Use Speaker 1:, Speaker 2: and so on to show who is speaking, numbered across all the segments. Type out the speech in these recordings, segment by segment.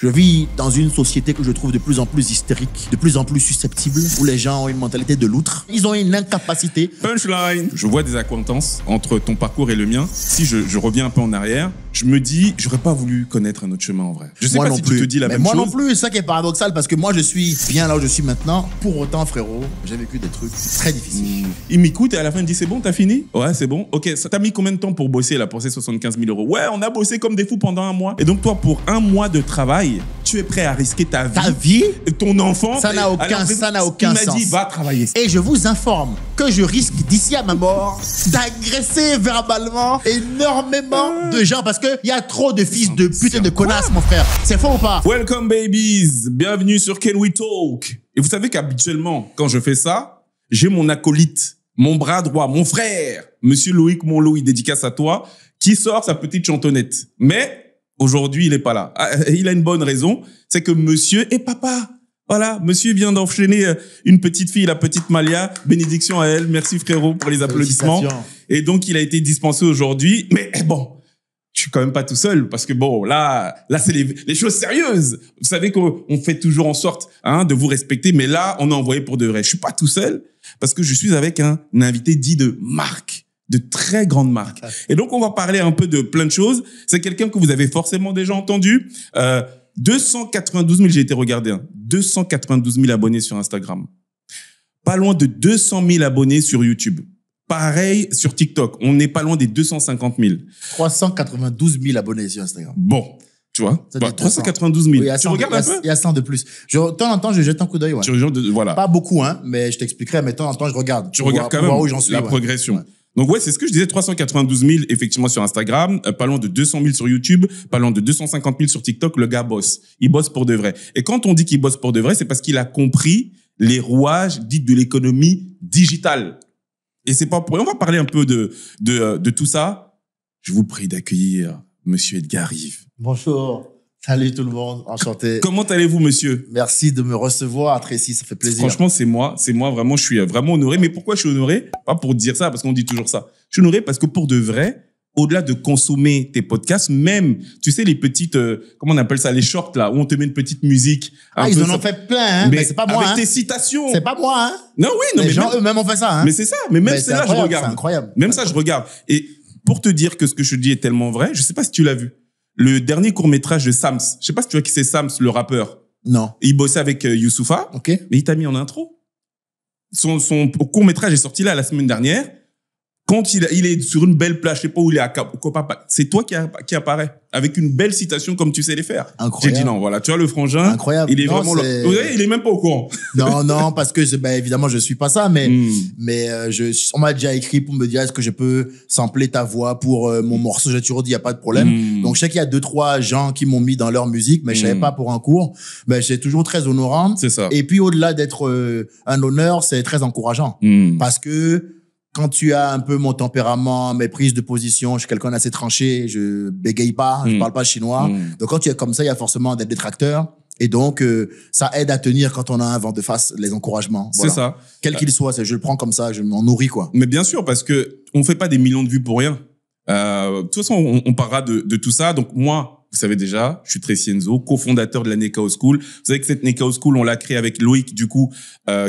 Speaker 1: Je vis dans une société que je trouve de plus en plus hystérique, de plus en plus susceptible, où les gens ont une mentalité de loutre. Ils ont une incapacité.
Speaker 2: Punchline. Je vois des accointances entre ton parcours et le mien. Si je reviens un peu en arrière, je me dis, j'aurais pas voulu connaître un autre chemin en vrai. Je sais pas si tu te dis la même chose.
Speaker 1: Moi non plus, c'est ça qui est paradoxal, parce que moi je suis bien là où je suis maintenant. Pour autant, frérot, j'ai vécu des trucs très difficiles.
Speaker 2: Il m'écoute et à la fin il me dit, c'est bon, t'as fini? Ouais, c'est bon. Ok, ça t'a mis combien de temps pour bosser là, pour ces 75 000 euros? Ouais, on a bossé comme des fous pendant un mois. Et donc toi, pour un mois de travail, tu es prêt à risquer ta vie.
Speaker 1: Ta vie?
Speaker 2: Ton enfant.
Speaker 1: Ça n'a aucun sens.
Speaker 2: Il m'a dit, va travailler.
Speaker 1: Et je vous informe que je risque d'ici à ma mort d'agresser verbalement énormément de gens parce qu'il y a trop de fils de pute et de connasses, mon frère. C'est faux ou pas?
Speaker 2: Welcome babies, bienvenue sur Can We Talk. Et vous savez qu'habituellement, quand je fais ça, j'ai mon acolyte, mon bras droit, mon frère, Monsieur Loïc Monlouis, dédicace à toi, qui sort sa petite chantonnette. Mais aujourd'hui, il est pas là. Il a une bonne raison, c'est que monsieur est papa. Voilà, monsieur vient d'enchaîner une petite fille, la petite Malia. Bénédiction à elle. Merci frérot pour les applaudissements. Et donc, il a été dispensé aujourd'hui. Mais bon, je suis quand même pas tout seul parce que bon, là c'est les choses sérieuses. Vous savez qu'on fait toujours en sorte de vous respecter, mais là, on a envoyé pour de vrai. Je suis pas tout seul parce que je suis avec un invité dit de marque, de très grande marque. Et donc, on va parler un peu de plein de choses. C'est quelqu'un que vous avez forcément déjà entendu. 292 000, j'ai été regarder, 292 000 abonnés sur Instagram. Pas loin de 200 000 abonnés sur YouTube. Pareil sur TikTok. On n'est pas loin des 250 000.
Speaker 1: 392 000 abonnés sur Instagram.
Speaker 2: Bon, tu vois, 392 000.
Speaker 1: Oui,
Speaker 2: tu regardes un peu?
Speaker 1: Il y a 100 de plus. De temps en temps, je jette un coup d'œil. Ouais.
Speaker 2: Voilà.
Speaker 1: Pas beaucoup, mais je t'expliquerai. Mais de temps en temps, je regarde.
Speaker 2: Tu regardes quand même
Speaker 1: où j'en suis,
Speaker 2: la progression. Ouais. Donc ouais, c'est ce que je disais, 392 000 effectivement sur Instagram, pas loin de 200 000 sur YouTube, pas loin de 250 000 sur TikTok. Le gars bosse, il bosse pour de vrai. Et quand on dit qu'il bosse pour de vrai, c'est parce qu'il a compris les rouages dits de l'économie digitale. Et c'est pas pour rien. On va parler un peu de tout ça. Je vous prie d'accueillir Monsieur Edgar Yves.
Speaker 1: Bonjour. Salut tout le monde, enchanté.
Speaker 2: Comment allez-vous, monsieur?
Speaker 1: Merci de me recevoir à Tracy, ça fait plaisir.
Speaker 2: Franchement, c'est moi vraiment, je suis vraiment honoré. Mais pourquoi je suis honoré? Pas pour dire ça, parce qu'on dit toujours ça. Je suis honoré parce que pour de vrai, au-delà de consommer tes podcasts, même, tu sais, les petites, comment on appelle ça, les shorts là, où on te met une petite musique.
Speaker 1: Ils en ont fait plein, mais c'est pas moi.
Speaker 2: Avec tes citations.
Speaker 1: C'est pas moi,
Speaker 2: Non, oui, non,
Speaker 1: les gens eux-mêmes ont fait ça,
Speaker 2: Mais c'est ça, mais même c'est là, je regarde.
Speaker 1: C'est incroyable.
Speaker 2: Même ça, je regarde. Et pour te dire que ce que je dis est tellement vrai, je sais pas si tu l'as vu. Le dernier court-métrage de Sams. Je sais pas si tu vois qui c'est Sams, le rappeur.
Speaker 1: Non.
Speaker 2: Il bossait avec Youssoupha.
Speaker 1: Ok.
Speaker 2: Mais il t'a mis en intro. Son court-métrage est sorti là la semaine dernière. Quand il est sur une belle plage, je sais pas où il est à Copapa, c'est toi qui apparaît avec une belle citation comme tu sais les faire.
Speaker 1: Incroyable.
Speaker 2: J'ai dit non, voilà, tu vois le frangin.
Speaker 1: Incroyable.
Speaker 2: Il est vraiment là. Vous voyez, il est même pas au courant.
Speaker 1: Non, parce que évidemment je suis pas ça, mais on m'a déjà écrit pour me dire est-ce que je peux sampler ta voix pour mon morceau. J'ai toujours dit il y a pas de problème. Donc je sais qu'il y a 2-3 gens qui m'ont mis dans leur musique, mais je savais pas pour un cours. Mais c'est toujours très honorant.
Speaker 2: C'est ça.
Speaker 1: Et puis au-delà d'être un honneur, c'est très encourageant parce que quand tu as un peu mon tempérament, mes prises de position, je suis quelqu'un d'assez tranché, je bégaye pas, je parle pas chinois. Donc quand tu es comme ça, il y a forcément des détracteurs. Et donc, ça aide à tenir quand on a un vent de face, les encouragements. Voilà.
Speaker 2: C'est ça.
Speaker 1: Quel qu'il soit, je le prends comme ça, je m'en nourris, quoi.
Speaker 2: Mais bien sûr, parce que on fait pas des millions de vues pour rien. De toute façon, on parlera de tout ça. Donc moi, vous savez déjà, je suis Tracy Enzo, cofondateur de la Nekao School. Vous savez que cette Nekao School, on l'a créée avec Loïc, du coup,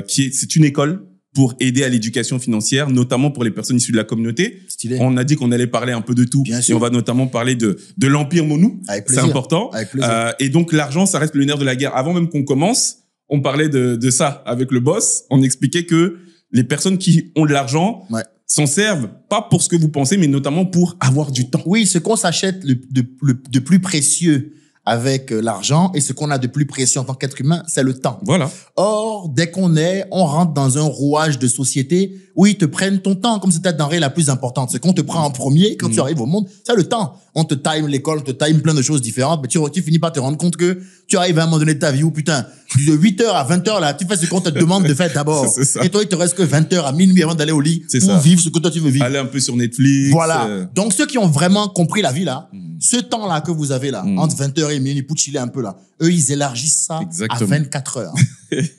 Speaker 2: c'est une école pour aider à l'éducation financière, notamment pour les personnes issues de la communauté.
Speaker 1: Stylé.
Speaker 2: On a dit qu'on allait parler un peu de tout.
Speaker 1: Bien sûr.
Speaker 2: Et on va notamment parler de l'Empire Monou.
Speaker 1: Avec plaisir.
Speaker 2: C'est important.
Speaker 1: Avec plaisir.
Speaker 2: Et donc, l'argent, ça reste le nerf de la guerre. Avant même qu'on commence, on parlait de ça avec le boss. On expliquait que les personnes qui ont de l'argent s'en servent pas pour ce que vous pensez, mais notamment pour avoir du temps.
Speaker 1: Oui, ce qu'on s'achète de plus précieux avec l'argent et ce qu'on a de plus précieux en tant qu'être humain, c'est le temps.
Speaker 2: Voilà.
Speaker 1: Or, dès on rentre dans un rouage de société où ils te prennent ton temps comme c'est ta denrée la plus importante. C'est qu'on te prend en premier quand tu arrives au monde, c'est le temps. On te time l'école, on te time plein de choses différentes, mais tu finis par te rendre compte que tu arrives à un moment donné de ta vie où, putain, de 8h à 20h, là, tu fais ce qu'on te demande de faire d'abord. Et toi, il te reste que 20h à minuit avant d'aller au lit pour vivre ce que toi tu veux vivre.
Speaker 2: Aller un peu sur Netflix.
Speaker 1: Voilà. Donc, ceux qui ont vraiment compris la vie, là, ce temps-là que vous avez là, entre 20h et minuit pour chiller un peu là, eux, ils élargissent ça à 24 heures.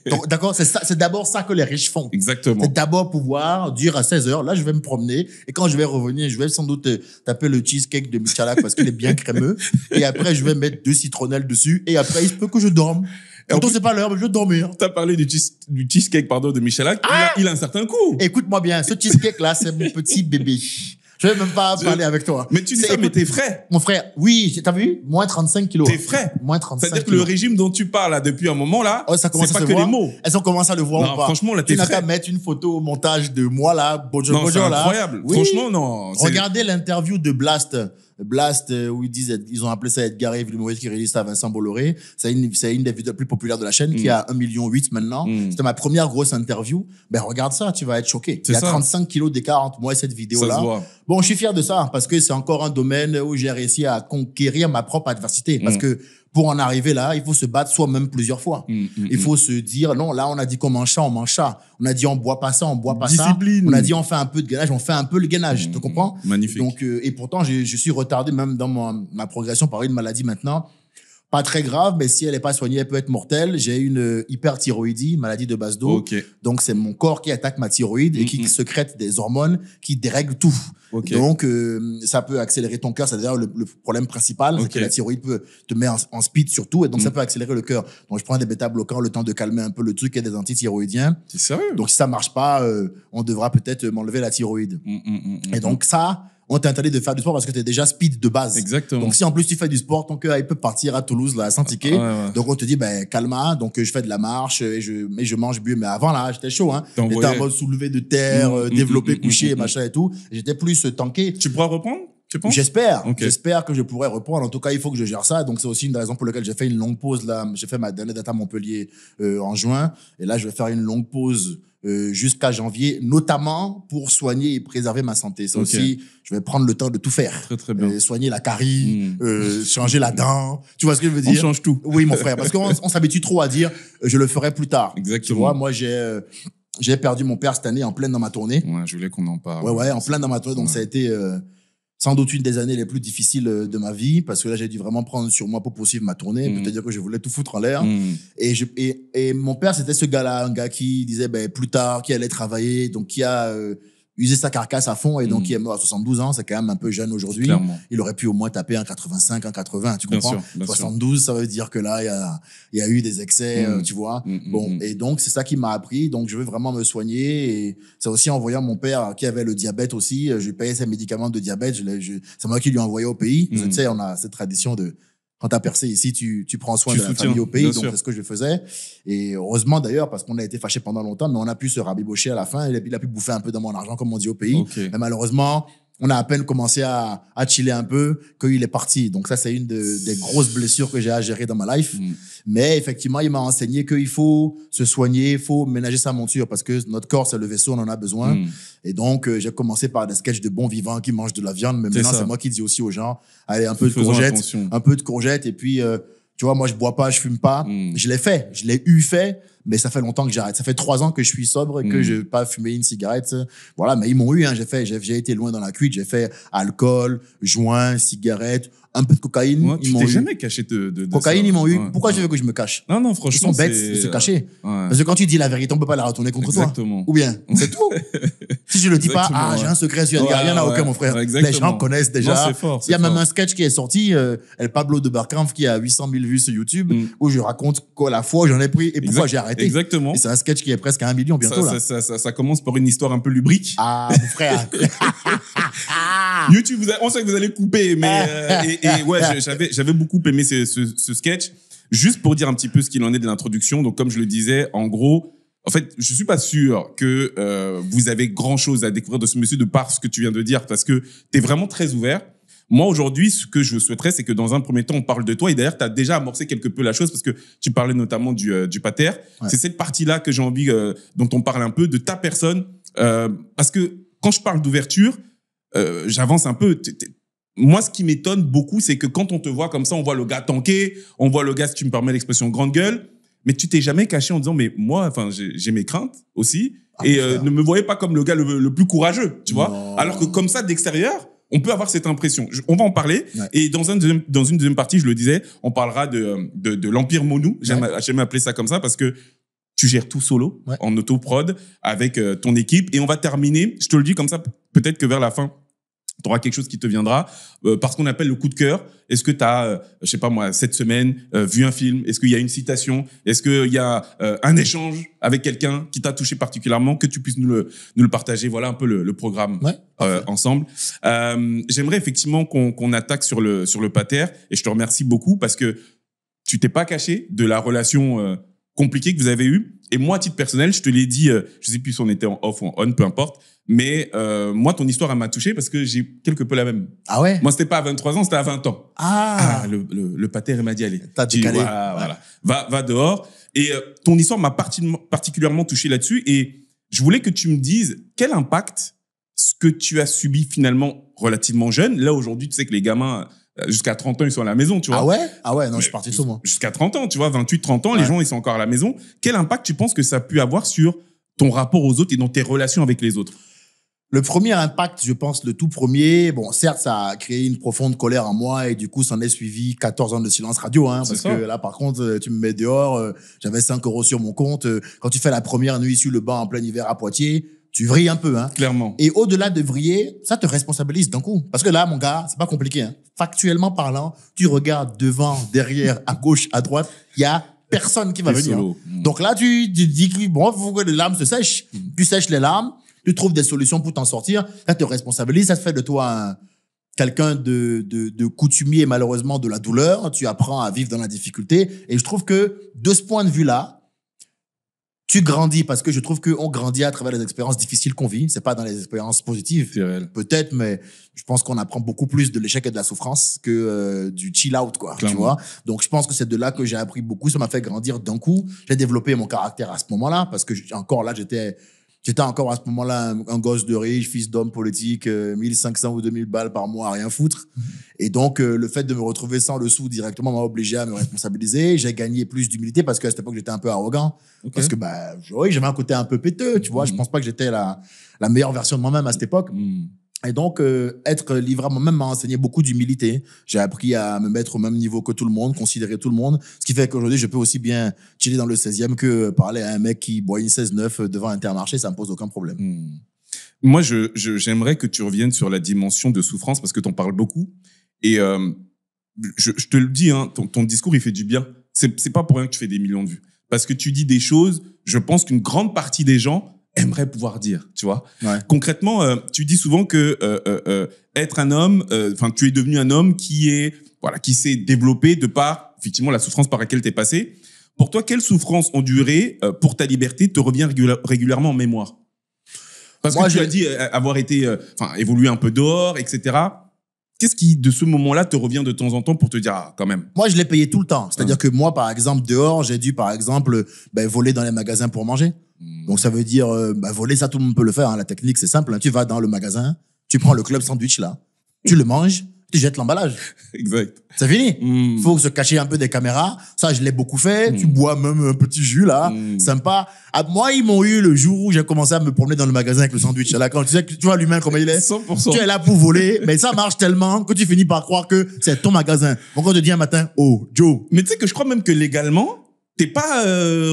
Speaker 1: Donc, d'accord, c'est d'abord ça que les riches font.
Speaker 2: Exactement.
Speaker 1: C'est d'abord pouvoir dire à 16h, là, je vais me promener. Et quand je vais revenir, je vais sans doute taper le cheesecake de Michalak parce qu'il est bien crémeux. Et après, je vais mettre 2 citronnelles dessus. Et après, il se peut que je dorme. Pourtant, c'est pas l'heure, mais je vais dormir.
Speaker 2: T'as parlé du cheesecake, pardon, de Michalak. Il a un certain coût.
Speaker 1: Écoute-moi bien, ce cheesecake-là, c'est mon petit bébé. Je vais même pas parler avec toi.
Speaker 2: Mais tu dis ça, mais t'es frais.
Speaker 1: Mon frère, oui, t'as vu? Moins 35 kilos.
Speaker 2: T'es frais.
Speaker 1: Moins 35
Speaker 2: C'est-à-dire
Speaker 1: kilos.
Speaker 2: que le régime dont tu parles là, depuis un moment là,
Speaker 1: ça commence
Speaker 2: c'est
Speaker 1: à
Speaker 2: pas
Speaker 1: se
Speaker 2: que
Speaker 1: voir.
Speaker 2: les mots.
Speaker 1: Elles ont commencé à le voir
Speaker 2: Non,
Speaker 1: ou pas?
Speaker 2: franchement, là, t'es
Speaker 1: Tu n'as qu'à
Speaker 2: frais.
Speaker 1: mettre une photo au montage de moi là, Bojo
Speaker 2: Non, c'est
Speaker 1: Bojo là.
Speaker 2: incroyable.
Speaker 1: Oui.
Speaker 2: Franchement, non.
Speaker 1: Regardez l'interview de Blast. Blast, où ils ont appelé ça Edgar Yves, l'humoriste qui réalise ça à Vincent Bolloré. C'est une des vidéos les plus populaires de la chaîne qui a 1,8 million maintenant. C'était ma première grosse interview. Ben, regarde ça, tu vas être choqué. Il y a 35 kilos d'écart entre moi et cette vidéo-là.
Speaker 2: Ça se voit.
Speaker 1: Bon, je suis fier de ça parce que c'est encore un domaine où j'ai réussi à conquérir ma propre adversité. Parce que pour en arriver là, il faut se battre soi-même plusieurs fois. Il faut se dire, non, là, on a dit qu'on mange ça, on mange ça. On a dit on boit pas ça, on boit pas
Speaker 2: Discipline.
Speaker 1: ça. On a dit on fait un peu de gainage, on fait un peu le gainage. Tu comprends?
Speaker 2: Magnifique.
Speaker 1: Donc, et pourtant, je suis retardé même dans ma progression par une maladie maintenant. Pas très grave, mais si elle n'est pas soignée, elle peut être mortelle. J'ai une hyperthyroïdie, maladie de base d'eau.
Speaker 2: Ok.
Speaker 1: Donc, c'est mon corps qui attaque ma thyroïde et qui sécrète des hormones qui dérèglent tout.
Speaker 2: Ok.
Speaker 1: Donc, ça peut accélérer ton cœur. C'est d'ailleurs le problème principal, c'est que la thyroïde peut te mettre en speed surtout, et donc ça peut accélérer le cœur. Donc, je prends des bêta-bloquants le temps de calmer un peu le truc et des antithyroïdiens.
Speaker 2: T'es sérieux?
Speaker 1: Donc, si ça marche pas, on devra peut-être m'enlever la thyroïde. Et donc, ça, on t'a interdit de faire du sport parce que tu es déjà speed de base.
Speaker 2: Exactement.
Speaker 1: Donc, si en plus tu fais du sport, ton cœur, il peut partir à Toulouse, là, sans ticket.
Speaker 2: Ouais.
Speaker 1: Donc, on te dit, ben, calma. Donc, je fais de la marche et je mange mieux. Mais avant, là, j'étais chaud, hein. J'étais en mode soulevé de terre, développé, couché, machin et tout. J'étais plus tanké.
Speaker 2: Tu pourras reprendre? Tu penses?
Speaker 1: J'espère.
Speaker 2: Ok.
Speaker 1: J'espère que je pourrai reprendre. En tout cas, il faut que je gère ça. Donc, c'est aussi une des raisons pour lesquelles j'ai fait une longue pause, là. J'ai fait ma dernière date à Montpellier, en juin. Et là, je vais faire une longue pause, jusqu'à janvier, notamment pour soigner et préserver ma santé. C'est aussi, je vais prendre le temps de tout faire.
Speaker 2: Très, très bien.
Speaker 1: Soigner la carie, changer la dent. Tu vois ce que je veux dire?
Speaker 2: On change tout.
Speaker 1: Oui, mon frère. Parce qu'on s'habitue trop à dire, je le ferai plus tard.
Speaker 2: Exactement.
Speaker 1: Tu vois, moi, j'ai perdu mon père cette année en pleine dans ma tournée.
Speaker 2: Ouais, je voulais qu'on en parle.
Speaker 1: Ouais, en plein dans ma tournée. Donc, ça a été, sans doute une des années les plus difficiles de ma vie, parce que là, j'ai dû vraiment prendre sur moi pour poursuivre ma tournée, pour te dire que je voulais tout foutre en l'air. Et mon père, c'était ce gars-là, un gars qui disait, ben, plus tard, qui allait travailler, donc qui a usé sa carcasse à fond, et donc qui est mort à 72 ans, c'est quand même un peu jeune aujourd'hui.
Speaker 2: Clairement.
Speaker 1: Il aurait pu au moins taper un 85, un 80, tu
Speaker 2: Bien
Speaker 1: comprends?
Speaker 2: sûr, bien sûr.
Speaker 1: 72, ça veut dire que là, il y a eu des excès, tu vois. Bon, et donc, c'est ça qui m'a appris. Donc, je veux vraiment me soigner. Et c'est aussi en voyant mon père qui avait le diabète aussi. Je payais ses médicaments de diabète. C'est moi qui lui ai envoyé au pays. Parce que, tu sais, on a cette tradition de, quand t'as percé ici, tu prends soin
Speaker 2: Tu
Speaker 1: de la
Speaker 2: soutiens,
Speaker 1: famille au pays.
Speaker 2: bien
Speaker 1: Donc,
Speaker 2: sûr.
Speaker 1: c'est ce que je faisais. Et heureusement d'ailleurs, parce qu'on a été fâchés pendant longtemps, mais on a pu se rabibocher à la fin. Il a pu bouffer un peu de mon argent, comme on dit au pays.
Speaker 2: Ok.
Speaker 1: Mais malheureusement, on a à peine commencé à chiller un peu qu'il est parti. Donc ça, c'est une des grosses blessures que j'ai à gérer dans ma life. Mais effectivement, il m'a enseigné qu'il faut se soigner, il faut ménager sa monture parce que notre corps, c'est le vaisseau, on en a besoin. Et donc, j'ai commencé par des sketchs de bons vivants qui mangent de la viande. Mais maintenant, c'est moi qui dis aussi aux gens, allez, un peu de courgettes. Et puis, tu vois, moi, je bois pas, je fume pas. Je l'ai fait. Je l'ai fait. Mais ça fait longtemps que j'arrête. Ça fait 3 ans que je suis sobre et que je n'ai pas fumé une cigarette. Voilà, mais ils m'ont eu, hein. J'ai été loin dans la cuite. J'ai fait alcool, joint, cigarette, un peu de cocaïne.
Speaker 2: Ouais, tu t'es jamais caché de
Speaker 1: cocaïne,
Speaker 2: ça.
Speaker 1: ils m'ont eu.
Speaker 2: Ouais,
Speaker 1: Pourquoi je veux que je me cache?
Speaker 2: Non,
Speaker 1: Ils
Speaker 2: franchement.
Speaker 1: sont bêtes de se cacher.
Speaker 2: Ouais.
Speaker 1: Parce que quand tu dis la vérité, on peut pas la retourner contre
Speaker 2: Exactement.
Speaker 1: toi. Ou bien, c'est tout. Si je le dis pas,
Speaker 2: Exactement,
Speaker 1: j'ai un secret sur Edgar. Il y en a aucun, mon frère.
Speaker 2: Ouais,
Speaker 1: Les
Speaker 2: exactement.
Speaker 1: gens connaissent déjà.
Speaker 2: Non, c'est fort,
Speaker 1: Il y a
Speaker 2: c'est
Speaker 1: même
Speaker 2: fort.
Speaker 1: un sketch qui est sorti, El Pablo de Barcamp, qui a 800 000 vues sur YouTube, où je raconte la fois où j'en ai pris et pourquoi j'ai arrêté.
Speaker 2: Exactement.
Speaker 1: Et c'est un sketch qui est presque à 1 million bientôt, là.
Speaker 2: Ça commence par une histoire un peu lubrique.
Speaker 1: Ah, mon frère.
Speaker 2: YouTube, on sait que vous allez couper, mais et ouais, j'avais beaucoup aimé ce sketch. Juste pour dire un petit peu ce qu'il en est de l'introduction. Donc, comme je le disais, en gros, en fait, je suis pas sûr que vous avez grand chose à découvrir de ce monsieur de par ce que tu viens de dire, parce que tu es vraiment très ouvert. Moi, aujourd'hui, ce que je souhaiterais, c'est que dans un premier temps, on parle de toi. Et d'ailleurs, tu as déjà amorcé quelque peu la chose parce que tu parlais notamment du pater. Ouais. C'est cette partie-là que j'ai envie, dont on parle un peu, de ta personne. Parce que quand je parle d'ouverture, j'avance un peu. Moi, ce qui m'étonne beaucoup, c'est que quand on te voit comme ça, on voit le gars tanké, on voit le gars, si tu me permets l'expression, grande gueule, mais tu t'es jamais caché en disant, mais moi, enfin, j'ai mes craintes aussi. Ne me voyez pas comme le gars le plus courageux, tu vois. Alors que comme ça, d'extérieur, on peut avoir cette impression. On va en parler. Ouais. Et dans une deuxième partie, je le disais, on parlera de l'Empire Monou. J'aime appeler ça comme ça parce que tu gères tout solo,
Speaker 1: Ouais.
Speaker 2: en auto-prod, avec ton équipe. Et on va terminer, je te le dis comme ça, peut-être que vers la fin, tu auras quelque chose qui te viendra, par ce qu'on appelle le coup de cœur. Est-ce que tu as, je sais pas moi, cette semaine, vu un film? Est-ce qu'il y a une citation? Est-ce qu'il y a un échange avec quelqu'un qui t'a touché particulièrement? Que tu puisses nous le partager. Voilà un peu le programme ensemble. J'aimerais effectivement qu'on attaque sur le pater, et je te remercie beaucoup parce que tu t'es pas caché de la relation compliquée que vous avez eue. Et moi, à titre personnel, je te l'ai dit, je sais plus si on était en off ou en on, peu importe, mais moi, ton histoire, elle m'a touché parce que j'ai quelque peu la même.
Speaker 1: Ah ouais?
Speaker 2: Moi, c'était pas à 23 ans, c'était à 20 ans.
Speaker 1: Ah,
Speaker 2: Le pater, il m'a dit, allez,
Speaker 1: t'as décalé.
Speaker 2: Voilà. Va dehors. Et ton histoire m'a particulièrement touché là-dessus. Et je voulais que tu me dises quel impact ce que tu as subi finalement relativement jeune. Là, aujourd'hui, tu sais que les gamins, jusqu'à 30 ans, ils sont à la maison, tu vois.
Speaker 1: Ah ouais? Ah ouais, non, je suis parti sur moi.
Speaker 2: Jusqu'à 30 ans, tu vois, 28, 30 ans, les gens, ils sont encore à la maison. Quel impact tu penses que ça a pu avoir sur ton rapport aux autres et dans tes relations avec les autres?
Speaker 1: Le premier impact, je pense, le tout premier, bon, certes, ça a créé une profonde colère en moi et du coup, s'en est suivi 14 ans de silence radio, hein, parce que là, par contre, tu me mets dehors, j'avais 5 € sur mon compte. Quand tu fais la première nuit sur le banc en plein hiver à Poitiers, tu vrilles un peu, hein.
Speaker 2: Clairement.
Speaker 1: Et au-delà de vriller, ça te responsabilise d'un coup. Parce que là, mon gars, c'est pas compliqué, hein. Factuellement parlant, tu regardes devant, derrière, à gauche, à droite, il y a personne qui va venir.
Speaker 2: Solo.
Speaker 1: Donc là, tu dis que bon, faut que les larmes se sèchent. Tu sèches les larmes, tu trouves des solutions pour t'en sortir. Ça te responsabilise, ça te fait de toi quelqu'un de coutumier, malheureusement, de la douleur. Tu apprends à vivre dans la difficulté. Et je trouve que de ce point de vue-là, tu grandis parce que je trouve qu'on grandit à travers les expériences difficiles qu'on vit. C'est pas dans les expériences positives.
Speaker 2: C'est réel.
Speaker 1: Peut-être, mais je pense qu'on apprend beaucoup plus de l'échec et de la souffrance que du chill out, quoi.
Speaker 2: Clairement.
Speaker 1: Tu vois. Donc, je pense que c'est de là que j'ai appris beaucoup. Ça m'a fait grandir d'un coup. J'ai développé mon caractère à ce moment-là parce que encore là, j'étais encore à ce moment-là un gosse de riche, fils d'homme politique, 1500 ou 2000 balles par mois à rien foutre. Et donc, le fait de me retrouver sans le sou directement m'a obligé à me responsabiliser. J'ai gagné plus d'humilité parce qu'à cette époque, j'étais un peu arrogant.
Speaker 2: Okay.
Speaker 1: Parce que, bah, oui, j'avais un côté un peu péteux, tu vois. Je pense pas que j'étais la meilleure version de moi-même à cette époque. Et donc, être livré à moi-même m'a enseigné beaucoup d'humilité. J'ai appris à me mettre au même niveau que tout le monde, considérer tout le monde. Ce qui fait qu'aujourd'hui, je peux aussi bien chiller dans le 16e que parler à un mec qui boit une 16-9 devant Intermarché, ça me pose aucun problème.
Speaker 2: Moi, j'aimerais que tu reviennes sur la dimension de souffrance parce que t'en parles beaucoup. Et je te le dis, hein, ton discours, il fait du bien. C'est pas pour rien que tu fais des millions de vues. Parce que tu dis des choses, je pense qu'une grande partie des gens aimerait pouvoir dire, tu vois.
Speaker 1: Ouais.
Speaker 2: Concrètement, tu dis souvent que être un homme, tu es devenu un homme qui s'est développé de par effectivement la souffrance par laquelle t'es passé. Pour toi, quelle souffrance endurée pour ta liberté te revient régulièrement en mémoire? Parce que tu as dit avoir été, évolué un peu dehors, etc. Qu'est-ce qui, de ce moment-là, te revient de temps en temps pour te dire, ah, quand même?
Speaker 1: Moi, je l'ai payé tout le temps. C'est-à-dire que moi, par exemple, dehors, j'ai dû, par exemple, voler dans les magasins pour manger. Donc, ça veut dire, voler, ça, tout le monde peut le faire. Hein. La technique, c'est simple. Hein. Tu vas dans le magasin, tu prends le club sandwich, là, tu le manges, tu jettes l'emballage.
Speaker 2: Exact.
Speaker 1: C'est fini. Faut se cacher un peu des caméras. Ça, je l'ai beaucoup fait. Tu bois même un petit jus, là. Sympa. Moi, ils m'ont eu le jour où j'ai commencé à me promener dans le magasin avec le sandwich. Là, quand tu sais que tu vois l'humain comment il est.
Speaker 2: 100%.
Speaker 1: Tu es là pour voler, mais ça marche tellement que tu finis par croire que c'est ton magasin. Donc, on te dit un matin, oh, Joe.
Speaker 2: Mais tu sais que je crois même que légalement, t'es pas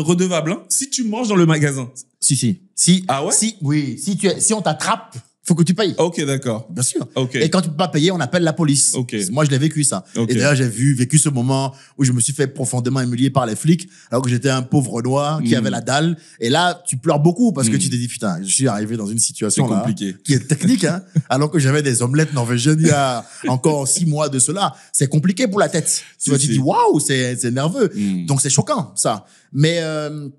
Speaker 2: redevable, hein, si tu manges dans le magasin.
Speaker 1: Si.
Speaker 2: Ah ouais?
Speaker 1: Oui. Si on t'attrape, faut que tu payes.
Speaker 2: Ok, d'accord.
Speaker 1: Bien sûr.
Speaker 2: Okay.
Speaker 1: Et quand tu peux pas payer, on appelle la police.
Speaker 2: Okay.
Speaker 1: Moi, je l'ai vécu, ça.
Speaker 2: Okay.
Speaker 1: Et d'ailleurs, j'ai vécu ce moment où je me suis fait profondément humilier par les flics, alors que j'étais un pauvre noir qui avait la dalle. Et là, tu pleures beaucoup parce que tu te dis, putain, je suis arrivé dans une situation là, qui est technique, hein, alors que j'avais des omelettes norvégiennes il y a encore 6 mois de cela. C'est compliqué pour la tête. Tu vois, tu te dis, waouh, c'est nerveux. Donc, c'est choquant, ça. Mais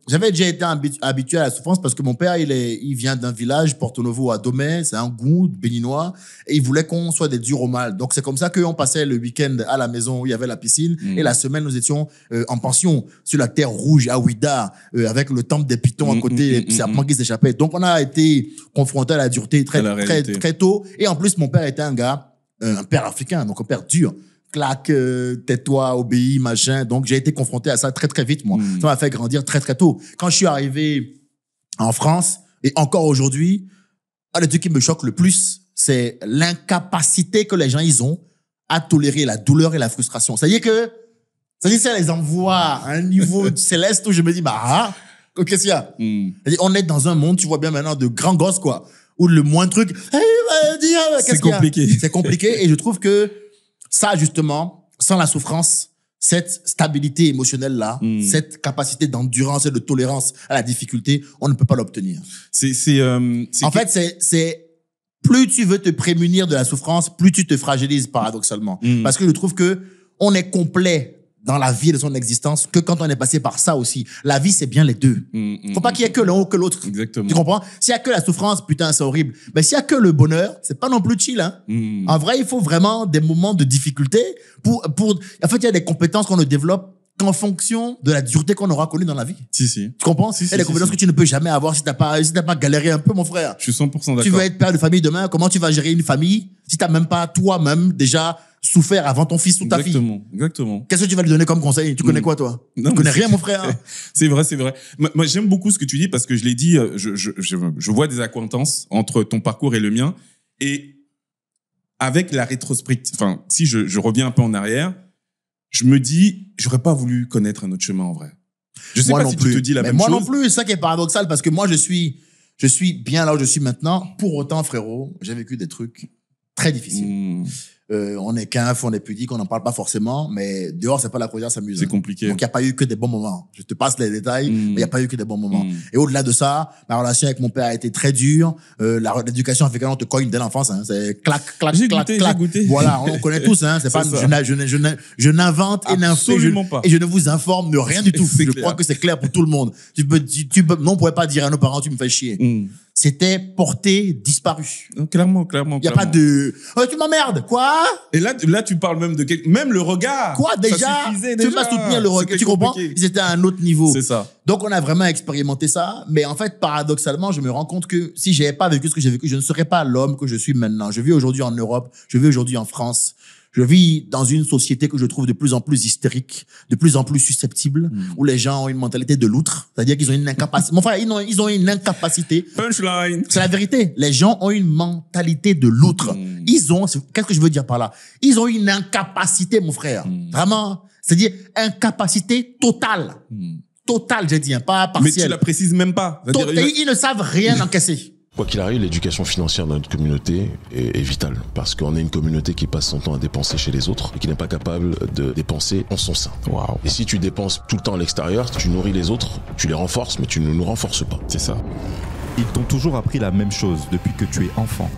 Speaker 1: j'avais déjà été habitué à la souffrance parce que mon père, il vient d'un village, Porto Novo à Domé, c'est un goût béninois, et il voulait qu'on soit des durs au mal. Donc c'est comme ça qu'on passait le week-end à la maison où il y avait la piscine, et la semaine nous étions en pension sur la terre rouge à Ouida, avec le temple des pitons à côté, les serpents qui s'échappaient. Donc on a été confronté à la dureté très tôt. Et en plus mon père était un gars, un père africain, donc un père dur. Claque, tais-toi, obéis, machin. Donc, j'ai été confronté à ça très, très vite, moi. Ça m'a fait grandir très, très tôt. Quand je suis arrivé en France, et encore aujourd'hui, un des trucs qui me choque le plus, c'est l'incapacité que les gens, ils ont à tolérer la douleur et la frustration. Ça y est que ça les envoie à un niveau céleste où je me dis, Qu'est-ce qu'il y a? C'est-à-dire, on est dans un monde, tu vois bien maintenant, de grands gosses, quoi, où le moindre truc,
Speaker 2: c'est compliqué.
Speaker 1: C'est compliqué, et je trouve que ça, justement, sans la souffrance, cette stabilité émotionnelle-là, cette capacité d'endurance et de tolérance à la difficulté, on ne peut pas l'obtenir. En fait, c'est plus tu veux te prémunir de la souffrance, plus tu te fragilises paradoxalement. Parce que je trouve que on est complet dans la vie de son existence que quand on est passé par ça aussi. La vie, c'est bien les deux. Faut pas qu'il y ait que l'un ou que l'autre.
Speaker 2: Exactement.
Speaker 1: Tu comprends? S'il y a que la souffrance, putain, c'est horrible. Mais s'il y a que le bonheur, c'est pas non plus chill, hein. En vrai, il faut vraiment des moments de difficulté en fait, il y a des compétences qu'on ne développe qu'en fonction de la dureté qu'on aura connue dans la vie.
Speaker 2: Si.
Speaker 1: Tu comprends? Il y a des compétences que tu ne peux jamais avoir si t'as pas galéré un peu, mon frère.
Speaker 2: Je suis 100% d'accord.
Speaker 1: Tu veux être père de famille demain, comment tu vas gérer une famille si t'as même pas toi-même déjà souffert avant ton fils ou ta fille?
Speaker 2: Exactement.
Speaker 1: Qu'est-ce que tu vas lui donner comme conseil? Tu connais quoi, toi?
Speaker 2: Non,
Speaker 1: tu connais rien, mon frère.
Speaker 2: C'est vrai. Moi, j'aime beaucoup ce que tu dis parce que je l'ai dit, je vois des accointances entre ton parcours et le mien. Et avec la rétrospective, enfin, si je reviens un peu en arrière, je me dis, j'aurais pas voulu connaître un autre chemin en vrai. Je sais
Speaker 1: Moi
Speaker 2: pas
Speaker 1: non
Speaker 2: si
Speaker 1: plus.
Speaker 2: tu te dis la
Speaker 1: Mais
Speaker 2: même
Speaker 1: moi
Speaker 2: chose.
Speaker 1: non plus, c'est ça qui est paradoxal parce que moi, je suis bien là où je suis maintenant. Pour autant, frérot, j'ai vécu des trucs très difficiles. On est qu'inf, on est pudique, on n'en parle pas forcément, mais dehors, c'est pas la croisière s'amuse.
Speaker 2: C'est compliqué.
Speaker 1: Donc, il n'y a pas eu que des bons moments. Je te passe les détails, mais il n'y a pas eu que des bons moments. Et au-delà de ça, ma relation avec mon père a été très dure. L'éducation africaine, on te cogne dès l'enfance, hein. C'est clac.
Speaker 2: J'ai goûté.
Speaker 1: Voilà, on connaît tous, hein. C'est pas, je n'invente
Speaker 2: Absolument pas.
Speaker 1: et je ne vous informe de rien du tout. Je
Speaker 2: clair.
Speaker 1: crois que c'est clair pour tout le monde. Non, on pourrait pas dire à nos parents, tu me fais chier. C'était porté disparu.
Speaker 2: Clairement.
Speaker 1: Il y a pas de, oh, tu m'emmerdes. Quoi?
Speaker 2: Et là, tu parles même de même le regard.
Speaker 1: Quoi, déjà?
Speaker 2: Ça suffisait
Speaker 1: Tu
Speaker 2: déjà.
Speaker 1: vas soutenir le regard. Tu comprends?
Speaker 2: compliqué.
Speaker 1: Ils étaient à un autre niveau.
Speaker 2: C'est ça.
Speaker 1: Donc, on a vraiment expérimenté ça. Mais en fait, paradoxalement, je me rends compte que si j'avais pas vécu ce que j'ai vécu, je ne serais pas l'homme que je suis maintenant. Je vis aujourd'hui en Europe. Je vis aujourd'hui en France. Je vis dans une société que je trouve de plus en plus hystérique, de plus en plus susceptible, où les gens ont une mentalité de loutre. C'est-à-dire qu'ils ont une incapacité. Mon frère, ils ont une incapacité.
Speaker 2: Punchline.
Speaker 1: C'est la vérité. Les gens ont une mentalité de loutre. Qu'est-ce que je veux dire par là? Ils ont une incapacité, mon frère. Vraiment. C'est-à-dire, incapacité totale. Totale, j'ai dit, hein, pas partielle.
Speaker 2: Mais tu la précises même pas.
Speaker 1: Ils ne savent rien encaisser.
Speaker 3: Quoi qu'il arrive, l'éducation financière dans notre communauté est vitale parce qu'on est une communauté qui passe son temps à dépenser chez les autres et qui n'est pas capable de dépenser en son sein.
Speaker 2: Waouh.
Speaker 3: Et si tu dépenses tout le temps à l'extérieur, tu nourris les autres, tu les renforces, mais tu ne nous renforces pas.
Speaker 2: C'est ça.
Speaker 4: Ils t'ont toujours appris la même chose depuis que tu es enfant.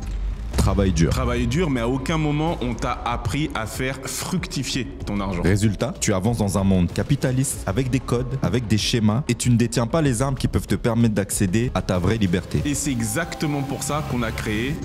Speaker 4: Travaille dur.
Speaker 5: Travailler dur, mais à aucun moment on t'a appris à faire fructifier ton argent.
Speaker 4: Résultat, tu avances dans un monde capitaliste avec des codes, avec des schémas et tu ne détiens pas les armes qui peuvent te permettre d'accéder à ta vraie liberté.
Speaker 5: Et c'est exactement pour ça qu'on a créé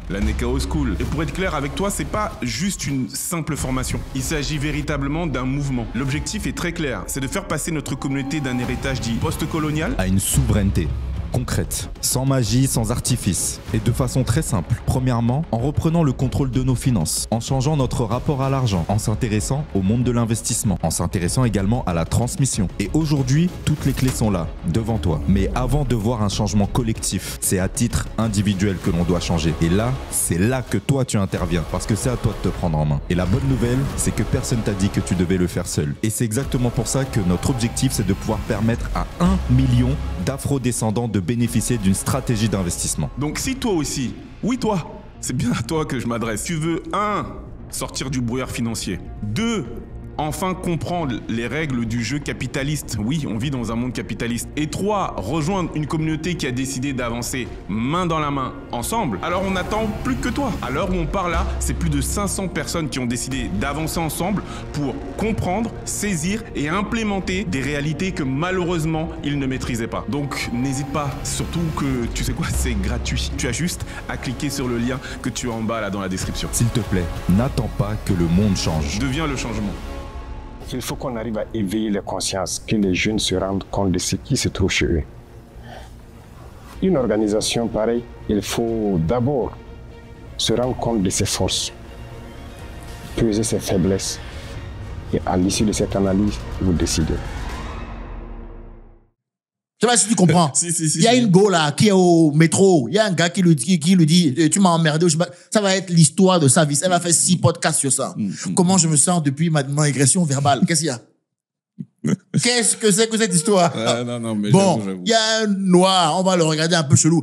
Speaker 5: la Nekao School. Et pour être clair avec toi, c'est pas juste une simple formation. Il s'agit véritablement d'un mouvement. L'objectif est très clair, c'est de faire passer notre communauté d'un héritage dit post-colonial
Speaker 4: À une souveraineté concrète, sans magie, sans artifice, et de façon très simple. Premièrement, en reprenant le contrôle de nos finances, en changeant notre rapport à l'argent, en s'intéressant au monde de l'investissement, en s'intéressant également à la transmission. Et aujourd'hui, toutes les clés sont là, devant toi. Mais avant de voir un changement collectif, c'est à titre individuel que l'on doit changer. Et là, c'est là que toi tu interviens, parce que c'est à toi de te prendre en main. Et la bonne nouvelle, c'est que personne t'a dit que tu devais le faire seul. Et c'est exactement pour ça que notre objectif, c'est de pouvoir permettre à 1 million d'afro-descendants de bénéficier d'une stratégie d'investissement.
Speaker 5: Donc si toi aussi, oui toi, c'est bien à toi que je m'adresse. Tu veux 1. Sortir du brouillard financier. 2. Enfin comprendre les règles du jeu capitaliste. Oui, on vit dans un monde capitaliste. Et 3. Rejoindre une communauté qui a décidé d'avancer main dans la main ensemble. Alors on n'attend plus que toi. À l'heure où on parle là, c'est plus de 500 personnes qui ont décidé d'avancer ensemble pour comprendre, saisir et implémenter des réalités que malheureusement ils ne maîtrisaient pas. Donc n'hésite pas, surtout que tu sais quoi, c'est gratuit. Tu as juste à cliquer sur le lien que tu as en bas là dans la description.
Speaker 4: S'il te plaît, n'attends pas que le monde change.
Speaker 5: Deviens le changement.
Speaker 6: Il faut qu'on arrive à éveiller les consciences, que les jeunes se rendent compte de ce qui se trouve chez eux. Une organisation pareille, il faut d'abord se rendre compte de ses forces, peser ses faiblesses, et à l'issue de cette analyse, vous décidez.
Speaker 1: Je sais pas si tu comprends. Il y a une go là qui est au métro. Il y a un gars qui lui dit tu m'as emmerdé. Je sais pas. Ça va être l'histoire de sa vie. Elle va faire 6 podcasts sur ça. Comment je me sens depuis ma agression verbale. Qu'est-ce qu'il y a? Qu'est-ce que c'est que cette histoire?
Speaker 2: Non, mais
Speaker 1: Bon,
Speaker 2: j'avoue.
Speaker 1: il y a un noir, on va le regarder un peu chelou.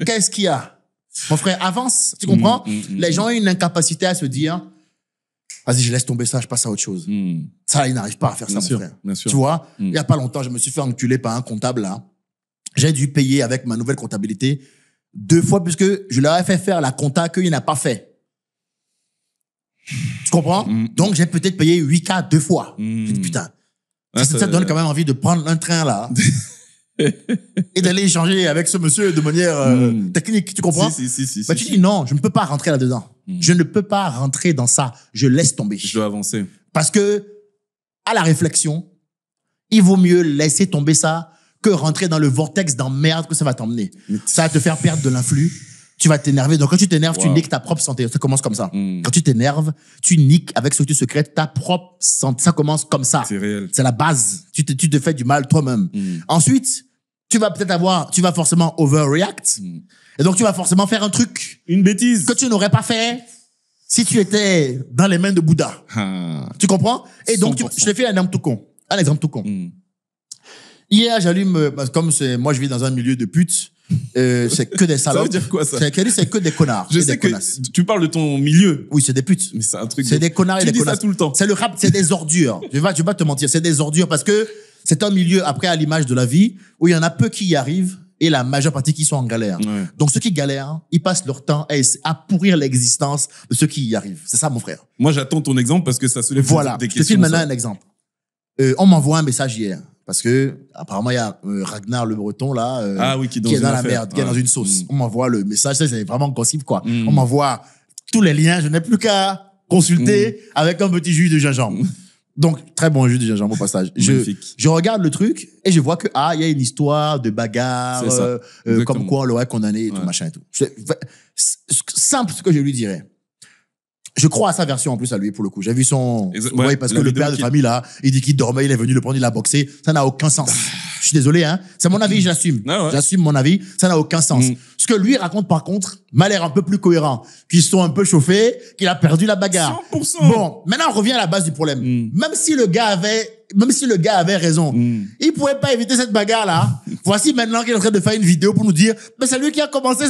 Speaker 1: Qu'est-ce qu'il y a? Mon frère, avance, tu comprends? Les gens ont une incapacité à se dire, vas-y, je laisse tomber ça, je passe à autre chose. Ça, ils n'arrivent pas à faire ça,
Speaker 2: Bien sûr,
Speaker 1: mon frère.
Speaker 2: bien sûr.
Speaker 1: Tu vois, il y a pas longtemps, je me suis fait enculer par un comptable, là. J'ai dû payer avec ma nouvelle comptabilité 2 fois puisque je leur ai fait faire la compta qu'il n'a pas fait. Tu comprends? Donc, j'ai peut-être payé 8K 2 fois. J'ai dit, putain.
Speaker 2: Ah,
Speaker 1: ça donne quand même envie de prendre un train, là. Et d'aller échanger avec ce monsieur de manière technique, tu comprends?
Speaker 2: Si.
Speaker 1: Bah, tu dis non, je ne peux pas rentrer là-dedans. Je ne peux pas rentrer dans ça. Je laisse tomber.
Speaker 2: Je dois avancer.
Speaker 1: Parce que, à la réflexion, il vaut mieux laisser tomber ça que rentrer dans le vortex d'emmerde que ça va t'emmener. Ça va te faire perdre de l'influx. Tu vas t'énerver. Donc, quand tu t'énerves, tu niques ta propre santé. Ça commence comme ça. Quand tu t'énerves, tu niques avec ce que tu secrètes ta propre santé. Ça commence comme ça.
Speaker 2: C'est réel.
Speaker 1: C'est la base. Tu te fais du mal toi-même. Ensuite, tu vas forcément overreact. Et donc, tu vas forcément faire un truc
Speaker 2: Une bêtise.
Speaker 1: que tu n'aurais pas fait si tu étais dans les mains de Bouddha. Tu comprends? Et donc,
Speaker 2: 100%.
Speaker 1: je te fais un exemple tout con. Un exemple tout con. Hier, j'allume, comme moi, je vis dans un milieu de putes, c'est que des salopes.
Speaker 2: Ça veut dire quoi, ça?
Speaker 1: C'est que des connards.
Speaker 2: Je
Speaker 1: c'est
Speaker 2: sais
Speaker 1: des
Speaker 2: que
Speaker 1: connasses.
Speaker 2: tu parles de ton milieu.
Speaker 1: Oui, c'est des putes.
Speaker 2: Mais c'est un truc
Speaker 1: C'est des connards et
Speaker 2: tu
Speaker 1: des
Speaker 2: dis
Speaker 1: connasses.
Speaker 2: ça tout le temps.
Speaker 1: C'est le rap, c'est des ordures. Je vais pas te mentir, c'est des ordures parce que c'est un milieu, après, à l'image de la vie, où il y en a peu qui y arrivent et la majeure partie qui sont en galère.
Speaker 2: Ouais.
Speaker 1: Donc, ceux qui galèrent, ils passent leur temps à pourrir l'existence de ceux qui y arrivent. C'est ça, mon frère.
Speaker 2: Moi, j'attends ton exemple parce que ça soulève
Speaker 1: Voilà.
Speaker 2: des
Speaker 1: Je te
Speaker 2: questions.
Speaker 1: file maintenant
Speaker 2: ça.
Speaker 1: un exemple. On m'envoie un message hier. Parce que, apparemment, il y a Ragnar le Breton, là,
Speaker 2: Ah oui, qui est dans
Speaker 1: qui est
Speaker 2: une
Speaker 1: dans la
Speaker 2: affaire.
Speaker 1: merde, qui est
Speaker 2: Ouais.
Speaker 1: dans une sauce. On m'envoie le message, ça, c'est vraiment gossip, quoi. On m'envoie tous les liens, je n'ai plus qu'à consulter avec un petit jus de gingembre. Donc, très bon jus de gingembre au passage.
Speaker 2: Magnifique.
Speaker 1: Je regarde le truc et je vois que, il y a une histoire de bagarre,
Speaker 2: C'est ça.
Speaker 1: comme
Speaker 2: Exactement.
Speaker 1: quoi on l'aurait condamné et tout,
Speaker 2: Ouais.
Speaker 1: machin et tout. Simple ce que je lui dirais. Je crois à sa version en plus à lui pour le coup. J'ai vu son,
Speaker 2: Ouais,
Speaker 1: ouais, parce
Speaker 2: la
Speaker 1: que le
Speaker 2: vidéo
Speaker 1: père de
Speaker 2: qui-
Speaker 1: famille là, il dit qu'il dormait, il est venu le prendre, il a boxé. Ça n'a aucun sens. Je suis désolé, hein. C'est mon avis, je l'assume.
Speaker 2: Ah ouais.
Speaker 1: J'assume mon avis. Ça n'a aucun sens. Ce que lui raconte par contre m'a l'air un peu plus cohérent. Qu'ils sont un peu chauffés, qu'il a perdu la bagarre.
Speaker 2: 100%.
Speaker 1: Bon, maintenant on revient à la base du problème. Même si le gars avait raison, il pouvait pas éviter cette bagarre là. Voici maintenant qu'il est en train de faire une vidéo pour nous dire, mais c'est lui qui a commencé.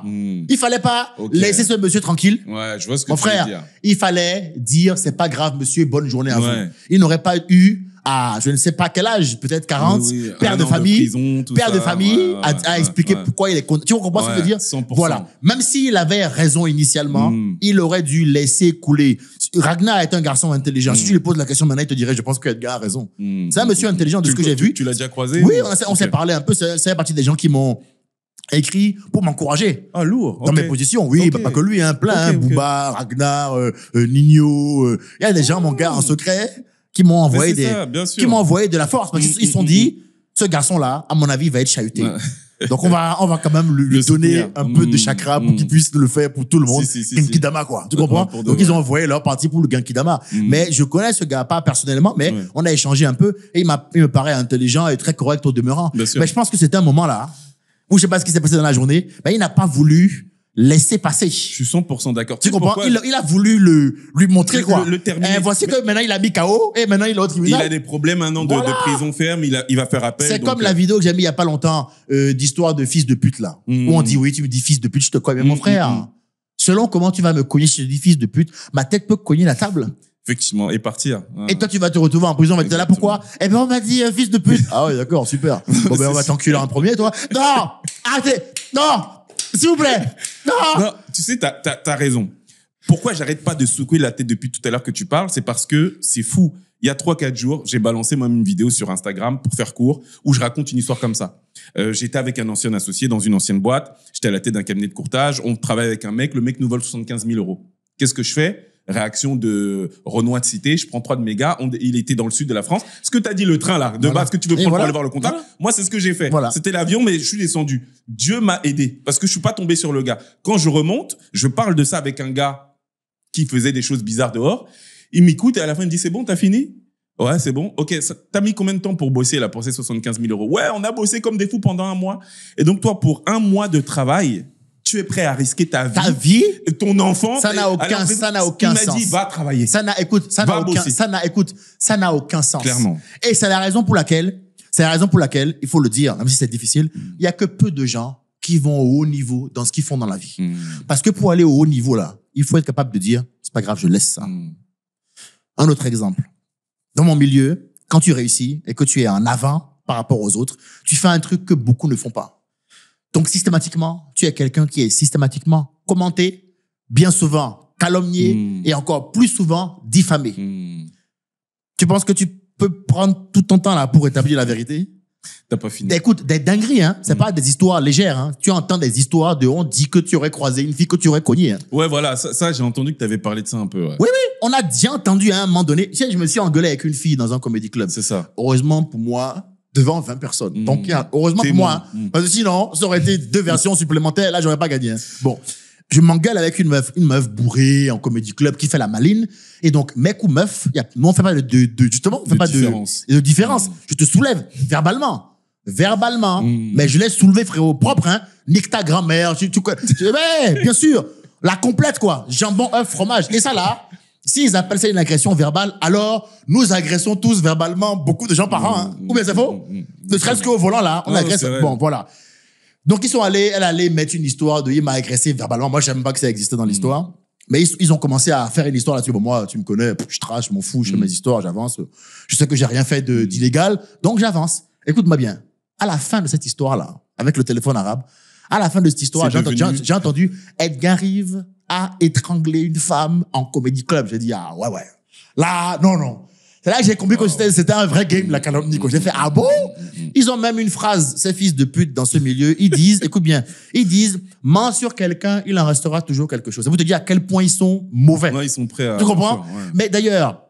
Speaker 1: Il fallait pas
Speaker 2: Ok.
Speaker 1: laisser ce monsieur tranquille.
Speaker 2: Ouais, je vois ce que
Speaker 1: Mon
Speaker 2: tu veux
Speaker 1: frère,
Speaker 2: dire.
Speaker 1: il fallait dire, c'est pas grave, monsieur, bonne journée à
Speaker 2: Ouais.
Speaker 1: vous. Il n'aurait pas eu, à je ne sais pas quel âge, peut-être 40,
Speaker 2: Oui,
Speaker 1: père
Speaker 2: un
Speaker 1: de
Speaker 2: an de
Speaker 1: famille,
Speaker 2: prison, tout
Speaker 1: père
Speaker 2: ça.
Speaker 1: de famille,
Speaker 2: Ouais,
Speaker 1: à expliquer
Speaker 2: ouais.
Speaker 1: pourquoi il est content. Tu comprends ce que je veux
Speaker 2: Ouais,
Speaker 1: dire?
Speaker 2: 100%.
Speaker 1: Voilà. Même s'il avait raison initialement, il aurait dû laisser couler. Ragnar est un garçon intelligent. Si tu lui poses la question maintenant, il te dirait, je pense que Edgar a raison. C'est un monsieur intelligent de ce que j'ai vu.
Speaker 2: Tu l'as déjà croisé?
Speaker 1: Oui, on s'est
Speaker 2: Ok.
Speaker 1: parlé un peu. C'est partie des gens qui m'ont écrit pour m'encourager
Speaker 2: Ah, lourd.
Speaker 1: dans
Speaker 2: ok.
Speaker 1: mes positions. Oui,
Speaker 2: Ok.
Speaker 1: bah, pas que lui, hein, plein, hein,
Speaker 2: Ok, ok.
Speaker 1: Booba, Ragnar, Nino. Il y a des gens, mon gars, en secret, qui m'ont envoyé
Speaker 2: c'est ça, bien sûr.
Speaker 1: qui m'ont envoyé de la force. Parce qu'ils se sont dit, ce garçon-là, à mon avis, il va être chahuté. Donc, on va quand même lui
Speaker 2: Le
Speaker 1: donner
Speaker 2: soutenir.
Speaker 1: un peu de chakra pour qu'il puisse le faire pour tout le monde.
Speaker 2: Si.
Speaker 1: Genkidama, quoi. Tu comprends?
Speaker 2: Pour de
Speaker 1: Donc,
Speaker 2: vrai.
Speaker 1: ils ont envoyé leur partie pour le Genkidama. Mais je connais ce gars, pas personnellement, mais
Speaker 2: Ouais.
Speaker 1: on a échangé un peu et il me paraît intelligent et très correct au demeurant.
Speaker 2: Bien sûr.
Speaker 1: Mais je pense que c'était un moment là où je sais pas ce qui s'est passé dans la journée, mais il n'a pas voulu laisser passer.
Speaker 2: Je suis 100% d'accord.
Speaker 1: Tu
Speaker 2: sais
Speaker 1: comprends?
Speaker 2: pourquoi
Speaker 1: Il a voulu lui montrer quoi.
Speaker 2: le terminer.
Speaker 1: Voici que maintenant il a mis KO et maintenant il est au
Speaker 2: Il
Speaker 1: tribunal.
Speaker 2: a des problèmes maintenant de
Speaker 1: Voilà.
Speaker 2: prison ferme. Il va faire appel.
Speaker 1: C'est
Speaker 2: donc,
Speaker 1: comme la vidéo que j'ai mis il y a pas longtemps d'histoire de fils de pute là. Où on dit oui, tu me dis fils de pute, je te crois. Mais mon frère, selon comment tu vas me cogner si je dis fils de pute, ma tête peut cogner la table.
Speaker 2: Effectivement, et partir.
Speaker 1: Et toi, tu vas te retrouver en prison. On va te dire là, pourquoi? Eh ben, on m'a dit fils de pute. Ah ouais, d'accord, super. Bon, ben, on va t'enculer en premier, toi. Non! Arrêtez! Non! S'il vous plaît! Non!
Speaker 2: Non, tu sais, t'as raison. Pourquoi j'arrête pas de secouer la tête depuis tout à l'heure que tu parles? C'est parce que c'est fou. Il y a 3-4 jours, j'ai balancé moi une vidéo sur Instagram pour faire court où je raconte une histoire comme ça. J'étais avec un ancien associé dans une ancienne boîte. J'étais à la tête d'un cabinet de courtage. On travaille avec un mec. Le mec nous vole 75 000 euros. Qu'est-ce que je fais? Réaction de Renoir de Cité. Je prends 3 de mes gars. Il était dans le sud de la France. Ce que tu as dit, le train là, de
Speaker 1: Voilà.
Speaker 2: base que tu veux
Speaker 1: Et
Speaker 2: prendre
Speaker 1: voilà.
Speaker 2: pour aller voir le comptable.
Speaker 1: Voilà.
Speaker 2: Moi, c'est ce que j'ai fait.
Speaker 1: Voilà.
Speaker 2: C'était l'avion, mais je suis descendu. Dieu m'a aidé parce que je suis pas tombé sur le gars. Quand je remonte, je parle de ça avec un gars qui faisait des choses bizarres dehors. Il m'écoute et à la fin, il me dit, c'est bon, t'as fini? Ouais, c'est bon. Ok, t'as mis combien de temps pour bosser là, pour ces 75 000 euros? Ouais, on a bossé comme des fous pendant 1 mois. Et donc, toi, pour 1 mois de travail, tu es prêt à risquer ta vie.
Speaker 1: Ta vie,
Speaker 2: Ton enfant.
Speaker 1: ça n'a aucun sens.
Speaker 2: Il m'a dit, va travailler.
Speaker 1: Ça n'a aucun sens.
Speaker 2: Clairement.
Speaker 1: Et c'est la raison pour laquelle, il faut le dire, même si c'est difficile, il y a que peu de gens qui vont au haut niveau dans ce qu'ils font dans la vie. Parce que pour aller au haut niveau là, il faut être capable de dire, c'est pas grave, je laisse ça. Un autre exemple. Dans mon milieu, quand tu réussis et que tu es en avant par rapport aux autres, tu fais un truc que beaucoup ne font pas. Donc, systématiquement, tu es quelqu'un qui est systématiquement commenté, bien souvent calomnié et encore plus souvent diffamé. Tu penses que tu peux prendre tout ton temps là pour établir la vérité?
Speaker 2: T'as pas fini.
Speaker 1: Écoute, des dingueries, hein. C'est pas des histoires légères, hein. Tu entends des histoires de on dit que tu aurais croisé une fille que tu aurais cognée, hein.
Speaker 2: Ouais, voilà. Ça j'ai entendu que t'avais parlé de ça un peu. Ouais.
Speaker 1: Oui, on a déjà entendu à un moment donné. Tu sais, je me suis engueulé avec une fille dans un comedy club.
Speaker 2: C'est ça.
Speaker 1: Heureusement pour moi, devant 20 personnes. Donc, heureusement pour moi, hein. Parce que sinon, ça aurait été 2 versions supplémentaires. Là, j'aurais pas gagné, hein. Bon. Je m'engueule avec une meuf bourrée en comedy club qui fait la maline. Et donc, mec ou meuf, nous, on fait pas justement, on fait pas de différence. Je te soulève verbalement. Mais je l'ai soulevé, frérot, propre, hein. Nique ta grand-mère, ouais, bien sûr. La complète, quoi. Jambon, œuf, fromage. Et ça, là, s'ils appellent ça une agression verbale, alors, nous agressons tous verbalement beaucoup de gens par an, hein. Ou bien c'est faux? Ne serait-ce qu'au volant, là, on agresse. Bon, voilà. Donc, elle allait mettre une histoire il m'a agressé verbalement. Moi, je savais même pas que ça existait dans l'histoire. Mais ils ont commencé à faire une histoire là-dessus. Bon, moi, tu me connais, je trash, je m'en fous, je fais mes histoires, j'avance. Je sais que j'ai rien fait d'illégal, donc j'avance. Écoute-moi bien. À la fin de cette histoire-là, avec le téléphone arabe, à la fin de cette histoire, j'ai entendu Edgar Rive a étranglé une femme en comedy club. J'ai dit, ah, ouais. Là, non. C'est là que j'ai compris que c'était un vrai game, la calomnie. J'ai fait, ah bon? Ils ont même une phrase, ces fils de pute dans ce milieu, ils disent, écoute bien, mens sur quelqu'un, il en restera toujours quelque chose. Ça vous te dit à quel point ils sont mauvais.
Speaker 2: Ouais, ils sont prêts à...
Speaker 1: Tu comprends? Mais d'ailleurs,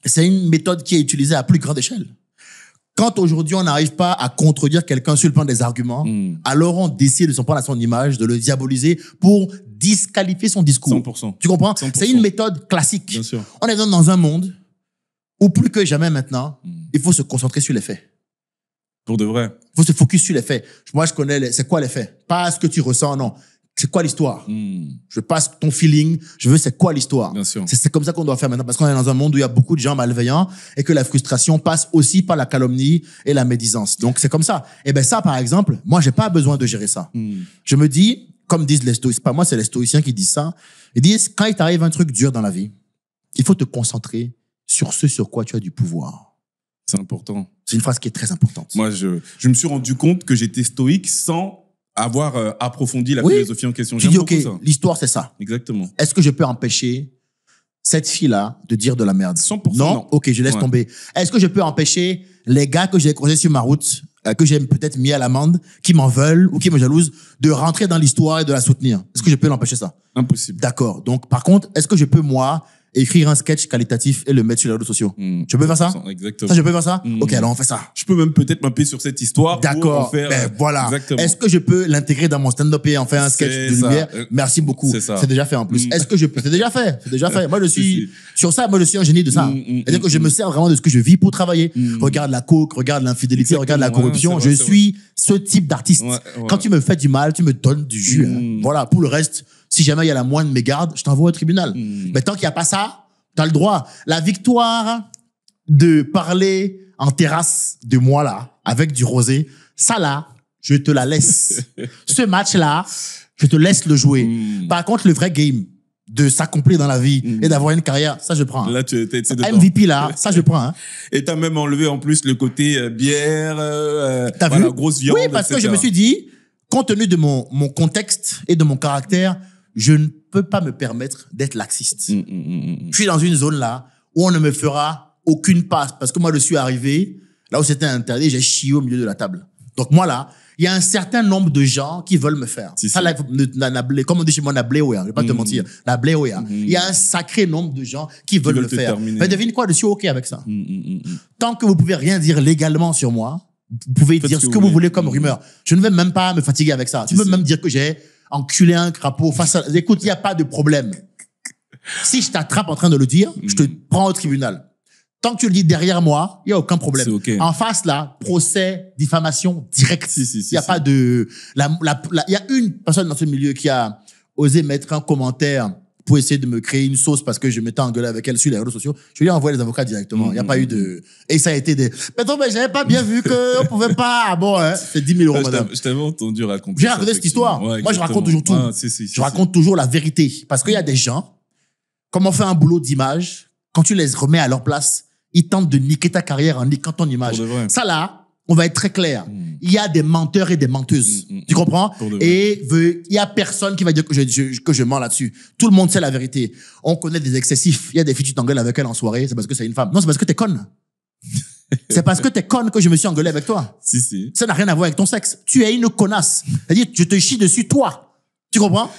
Speaker 1: c'est une méthode qui est utilisée à plus grande échelle. Quand aujourd'hui, on n'arrive pas à contredire quelqu'un sur le plan des arguments, alors on décide de s'en prendre à son image, de le diaboliser pour disqualifier son discours.
Speaker 2: 100%.
Speaker 1: Tu comprends?
Speaker 2: 100%.
Speaker 1: C'est une méthode classique.
Speaker 2: Bien sûr.
Speaker 1: On est dans un monde où plus que jamais maintenant, il faut se concentrer sur les faits.
Speaker 2: Pour de vrai.
Speaker 1: Il faut se focus sur les faits. Moi, je connais c'est quoi les faits? Pas ce que tu ressens, non. C'est quoi l'histoire? Je passe ton feeling. Je veux c'est quoi l'histoire?
Speaker 2: Bien sûr.
Speaker 1: C'est comme ça qu'on doit faire maintenant parce qu'on est dans un monde où il y a beaucoup de gens malveillants et que la frustration passe aussi par la calomnie et la médisance. Donc, c'est comme ça. Et ben ça, par exemple, moi, j'ai pas besoin de gérer ça. Je me dis, comme disent les stoïciens, pas moi, c'est les stoïciens qui disent ça. Ils disent, quand il t'arrive un truc dur dans la vie, il faut te concentrer sur ce sur quoi tu as du pouvoir.
Speaker 2: C'est important.
Speaker 1: C'est une phrase qui est très importante.
Speaker 2: Moi, je me suis rendu compte que j'étais stoïque sans avoir approfondi la philosophie en question.
Speaker 1: Tu
Speaker 2: J'aime
Speaker 1: dis,
Speaker 2: beaucoup
Speaker 1: OK,
Speaker 2: ça.
Speaker 1: l'histoire, c'est ça.
Speaker 2: Exactement.
Speaker 1: Est-ce que je peux empêcher cette fille-là de dire de la merde?
Speaker 2: 100%.
Speaker 1: Non? OK, je laisse tomber. Est-ce que je peux empêcher les gars que j'ai croisés sur ma route, que j'ai peut-être mis à l'amende, qui m'en veulent ou qui me jalousent, de rentrer dans l'histoire et de la soutenir? Est-ce que je peux l'empêcher ça?
Speaker 2: Impossible.
Speaker 1: D'accord. Donc, par contre, est-ce que je peux, moi, écrire un sketch qualitatif et le mettre sur les réseaux sociaux? Je peux faire ça?
Speaker 2: Exactement.
Speaker 1: Ça, je peux faire ça? OK, alors on fait ça.
Speaker 2: Je peux même peut-être m'appuyer sur cette histoire.
Speaker 1: D'accord.
Speaker 2: Pour en faire,
Speaker 1: Ben, voilà.
Speaker 2: Exactement.
Speaker 1: Est-ce que je peux l'intégrer dans mon stand-up et en faire un sketch
Speaker 2: C'est
Speaker 1: de
Speaker 2: ça.
Speaker 1: lumière? Merci beaucoup.
Speaker 2: C'est ça.
Speaker 1: C'est déjà fait en plus. Est-ce que je peux? C'est déjà fait. C'est déjà fait. Moi, je suis, sur ça, moi, je suis un génie de ça. C'est-à-dire que je me sers vraiment de ce que je vis pour travailler. Regarde la coke, regarde l'infidélité, regarde la corruption.
Speaker 2: Ouais, c'est vrai,
Speaker 1: je suis ce type d'artiste.
Speaker 2: Ouais.
Speaker 1: Quand tu me fais du mal, tu me donnes du jus. Hein. Voilà. Pour le reste, si jamais il y a la moindre mégarde, je t'envoie au tribunal. Mais tant qu'il n'y a pas ça, t'as le droit. La victoire de parler en terrasse de moi, là, avec du rosé, ça, là, je te la laisse. Ce match-là, je te laisse le jouer. Par contre, le vrai game de s'accomplir dans la vie et d'avoir une carrière, ça, je prends.
Speaker 2: Là, c'est dedans.
Speaker 1: MVP, là, ça, je prends. Hein.
Speaker 2: Et t'as même enlevé en plus le côté bière,
Speaker 1: T'as
Speaker 2: voilà,
Speaker 1: vu?
Speaker 2: grosse viande,
Speaker 1: Oui, parce que
Speaker 2: etc.
Speaker 1: je me suis dit, compte tenu de mon contexte et de mon caractère, je ne peux pas me permettre d'être laxiste. Je suis dans une zone là où on ne me fera aucune passe parce que moi, je suis arrivé là où c'était interdit, j'ai chié au milieu de la table. Donc moi là, il y a un certain nombre de gens qui veulent me faire.
Speaker 2: Si,
Speaker 1: ça,
Speaker 2: si.
Speaker 1: Là, comme on dit chez moi, la bléoya, je vais pas te mentir. La bléoya. Il y a un sacré nombre de gens qui veulent
Speaker 2: veulent
Speaker 1: me
Speaker 2: te
Speaker 1: faire.
Speaker 2: terminer.
Speaker 1: Mais devine quoi, je suis OK avec ça. Tant que vous pouvez rien dire légalement sur moi, vous pouvez
Speaker 2: Faites
Speaker 1: dire ce que vous voulez comme rumeur. Je ne vais même pas me fatiguer avec ça. Tu peux même dire que j'ai enculé un crapaud face à... Écoute, il n'y a pas de problème. Si je t'attrape en train de le dire, je te prends au tribunal. Tant que tu le dis derrière moi, il y a aucun problème.
Speaker 2: C'est OK.
Speaker 1: En face, là, procès, diffamation directe.
Speaker 2: Si,
Speaker 1: Il y a pas de, il y a une personne dans ce milieu qui a osé mettre un commentaire pour essayer de me créer une sauce parce que je m'étais engueulé avec elle sur les réseaux sociaux. Je lui ai envoyé les avocats directement. Il n'y a pas eu de... Et ça a été des... Mais non, mais j'avais pas bien vu qu'on pouvait pas... Bon, hein, c'est 10 000 euros, madame.
Speaker 2: Je t'avais entendu raconter
Speaker 1: J'ai
Speaker 2: ça,
Speaker 1: raconté cette histoire.
Speaker 2: effectivement. Ouais,
Speaker 1: Moi, je raconte toujours tout.
Speaker 2: Ah,
Speaker 1: Je raconte toujours la vérité. Parce qu'il y a des gens, comme on fait un boulot d'image, quand tu les remets à leur place, ils tentent de niquer ta carrière en niquant ton image.
Speaker 2: Pour de vrai.
Speaker 1: Ça là, on va être très clair. Il y a des menteurs et des menteuses. Tu comprends?
Speaker 2: Pour de vrai.
Speaker 1: Et il y a personne qui va dire que je mens là-dessus. Tout le monde sait la vérité. On connaît des excessifs. Il y a des filles, tu t'engueules avec elle en soirée, c'est parce que c'est une femme. Non, c'est parce que t'es conne. C'est parce que t'es conne que je me suis engueulé avec toi.
Speaker 2: Si.
Speaker 1: Ça n'a rien à voir avec ton sexe. Tu es une connasse. C'est-à-dire, je te chie dessus, toi. Tu comprends?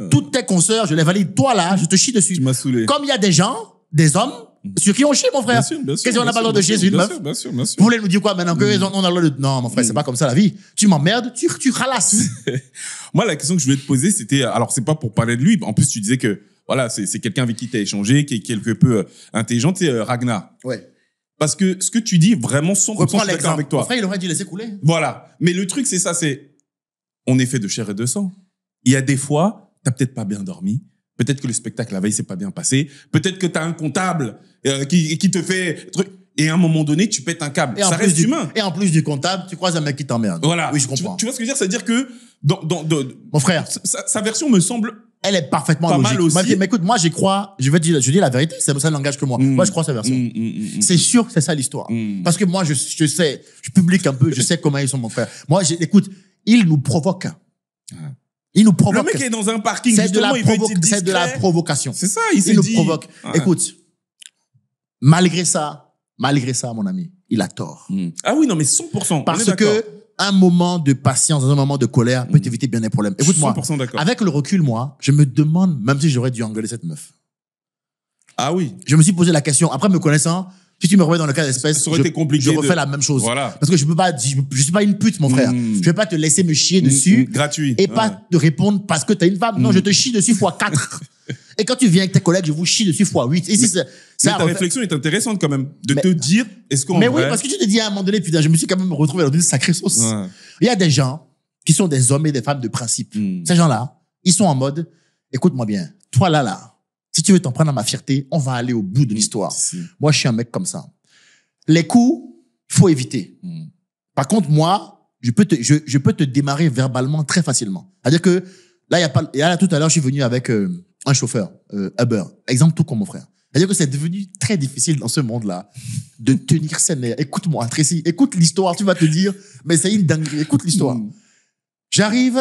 Speaker 1: Toutes tes consoeurs, je les valide. Toi, là, je te chie dessus.
Speaker 2: Tu m'as saoulé.
Speaker 1: Comme il y a des gens, des hommes, sur qui on chie, mon frère.
Speaker 2: Bien sûr.
Speaker 1: Qu'est-ce qu'on n'a pas le droit de chier sur une meuf?
Speaker 2: Bien sûr.
Speaker 1: Vous voulez nous dire quoi maintenant que on a le droit de... Non, mon frère, c'est pas comme ça la vie. Tu m'emmerdes, tu ralasses.
Speaker 2: Moi, la question que je voulais te poser, c'était, alors c'est pas pour parler de lui, en plus tu disais que, voilà, c'est quelqu'un avec qui tu as échangé, qui est quelque peu intelligent, c'est Ragnar.
Speaker 1: Ouais.
Speaker 2: Parce que ce que tu dis, vraiment 100%, je suis d'accord avec
Speaker 1: Mon
Speaker 2: toi.
Speaker 1: frère, il aurait dû laisser couler.
Speaker 2: Voilà. Mais le truc, c'est ça, c'est, on est fait de chair et de sang. Il y a des fois, t'as peut-être pas bien dormi. Peut-être que le spectacle la veille s'est pas bien passé. Peut-être que t'as un comptable qui te fait truc. Et à un moment donné, tu pètes un câble. Ça reste humain.
Speaker 1: Et en plus du comptable, tu croises un mec qui t'emmerde.
Speaker 2: Voilà.
Speaker 1: Oui, je comprends.
Speaker 2: Tu vois ce que je veux dire? C'est-à-dire que
Speaker 1: Mon frère,
Speaker 2: sa version me semble
Speaker 1: elle est parfaitement
Speaker 2: pas
Speaker 1: logique.
Speaker 2: mal aussi.
Speaker 1: Mais écoute, moi, j'y crois. Je dis la vérité. C'est le seul langage que moi. Moi, je crois sa version. C'est sûr que c'est ça l'histoire. Parce que moi, je sais, je publie un peu, je sais comment ils sont, mon frère. Moi, écoute, il nous provoque. Il nous provoque.
Speaker 2: Le mec est dans un parking,
Speaker 1: C'est de la
Speaker 2: justement, il veut être
Speaker 1: c'est de la
Speaker 2: discret.
Speaker 1: provocation.
Speaker 2: C'est ça, il s'est
Speaker 1: Il nous
Speaker 2: dit.
Speaker 1: provoque.
Speaker 2: Ouais.
Speaker 1: Écoute, malgré ça, mon ami, il a tort.
Speaker 2: Ah oui, non, mais 100%. on est
Speaker 1: Parce
Speaker 2: d'accord.
Speaker 1: que un moment de patience, un moment de colère peut éviter bien des problèmes. Écoute-moi,
Speaker 2: 100% d'accord.
Speaker 1: avec le recul, moi, je me demande même si j'aurais dû engueuler cette meuf.
Speaker 2: Ah oui.
Speaker 1: Je me suis posé la question. Après, me connaissant, si tu me remets dans le cas d'espèce,
Speaker 2: Ça aurait été compliqué
Speaker 1: je refais
Speaker 2: de-
Speaker 1: la même chose.
Speaker 2: Voilà.
Speaker 1: Parce que je peux pas, je suis pas une pute, mon frère. Je vais pas te laisser me chier dessus.
Speaker 2: Gratuit.
Speaker 1: Et pas te répondre parce que t'as une femme. Non, je te chie dessus fois 4. Et quand tu viens avec tes collègues, je vous chie dessus fois 8. Et si
Speaker 2: Mais ta réflexion est intéressante quand même. De te dire, est-ce qu'en
Speaker 1: Mais
Speaker 2: vrai...
Speaker 1: oui, parce que tu te dis à un moment donné, putain, je me suis quand même retrouvé dans une sacrée sauce.
Speaker 2: Ouais.
Speaker 1: Il y a des gens qui sont des hommes et des femmes de principe. Ces gens-là, ils sont en mode, écoute-moi bien, toi là, si tu veux t'en prendre à ma fierté, on va aller au bout de l'histoire.
Speaker 2: Si.
Speaker 1: Moi, je suis un mec comme ça. Les coups, faut éviter. Par contre, moi, je peux te démarrer verbalement très facilement. C'est-à-dire que là, tout à l'heure, je suis venu avec un chauffeur, Uber. Exemple tout comme mon frère. C'est-à-dire que c'est devenu très difficile dans ce monde-là de tenir ses nerfs. Écoute-moi, Tracy, écoute l'histoire, tu vas te dire, mais c'est une dinguerie. Écoute l'histoire. J'arrive,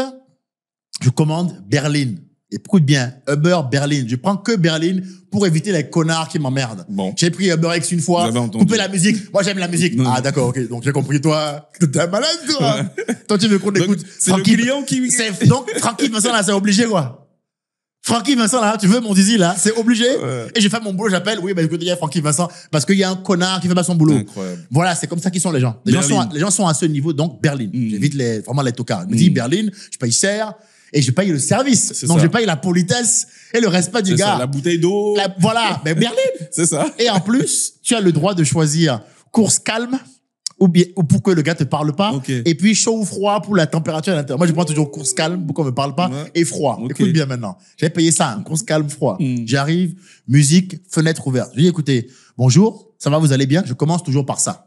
Speaker 1: je commande Berlin. Écoute bien, Uber Berlin. Je prends que Berlin pour éviter les connards qui m'emmerdent.
Speaker 2: Bon.
Speaker 1: J'ai pris UberX une fois,
Speaker 2: J'avais entendu.
Speaker 1: coupé la musique. Moi, j'aime la musique. Ah, d'accord, ok. Donc, j'ai compris, toi. T'es un malade, toi. Toi, tu veux qu'on
Speaker 2: Donc,
Speaker 1: écoute.
Speaker 2: c'est le client qui...
Speaker 1: Donc, Francky Vincent, là, c'est obligé, quoi. Francky Vincent, là, tu veux mon zizi, là, c'est obligé.
Speaker 2: Ouais.
Speaker 1: Et j'ai fait mon boulot, j'appelle. Oui, écoutez, il y a Francky Vincent. Parce qu'il y a un connard qui fait pas son boulot.
Speaker 2: Incroyable.
Speaker 1: Voilà, c'est comme ça qu'ils sont les gens. Les gens sont à ce niveau, donc Berlin. J'évite vraiment les tocards. Je me dis Berlin, je paye cher et je paye le service.
Speaker 2: C'est
Speaker 1: Donc
Speaker 2: ça.
Speaker 1: je paye la politesse et le respect du
Speaker 2: C'est
Speaker 1: gars.
Speaker 2: ça, la bouteille d'eau.
Speaker 1: Voilà, mais Berlin.
Speaker 2: C'est ça.
Speaker 1: Et en plus, tu as le droit de choisir course calme ou pour que le gars te parle pas.
Speaker 2: Ok.
Speaker 1: Et puis chaud ou froid pour la température à l'intérieur. Moi, je prends toujours course calme pour qu'on me parle pas
Speaker 2: Ouais.
Speaker 1: et froid.
Speaker 2: Ok.
Speaker 1: Écoute bien maintenant. J'ai payé ça, hein, course calme, froid. J'arrive, musique, fenêtre ouverte. Je dis, écoutez, bonjour, ça va, vous allez bien? Je commence toujours par ça.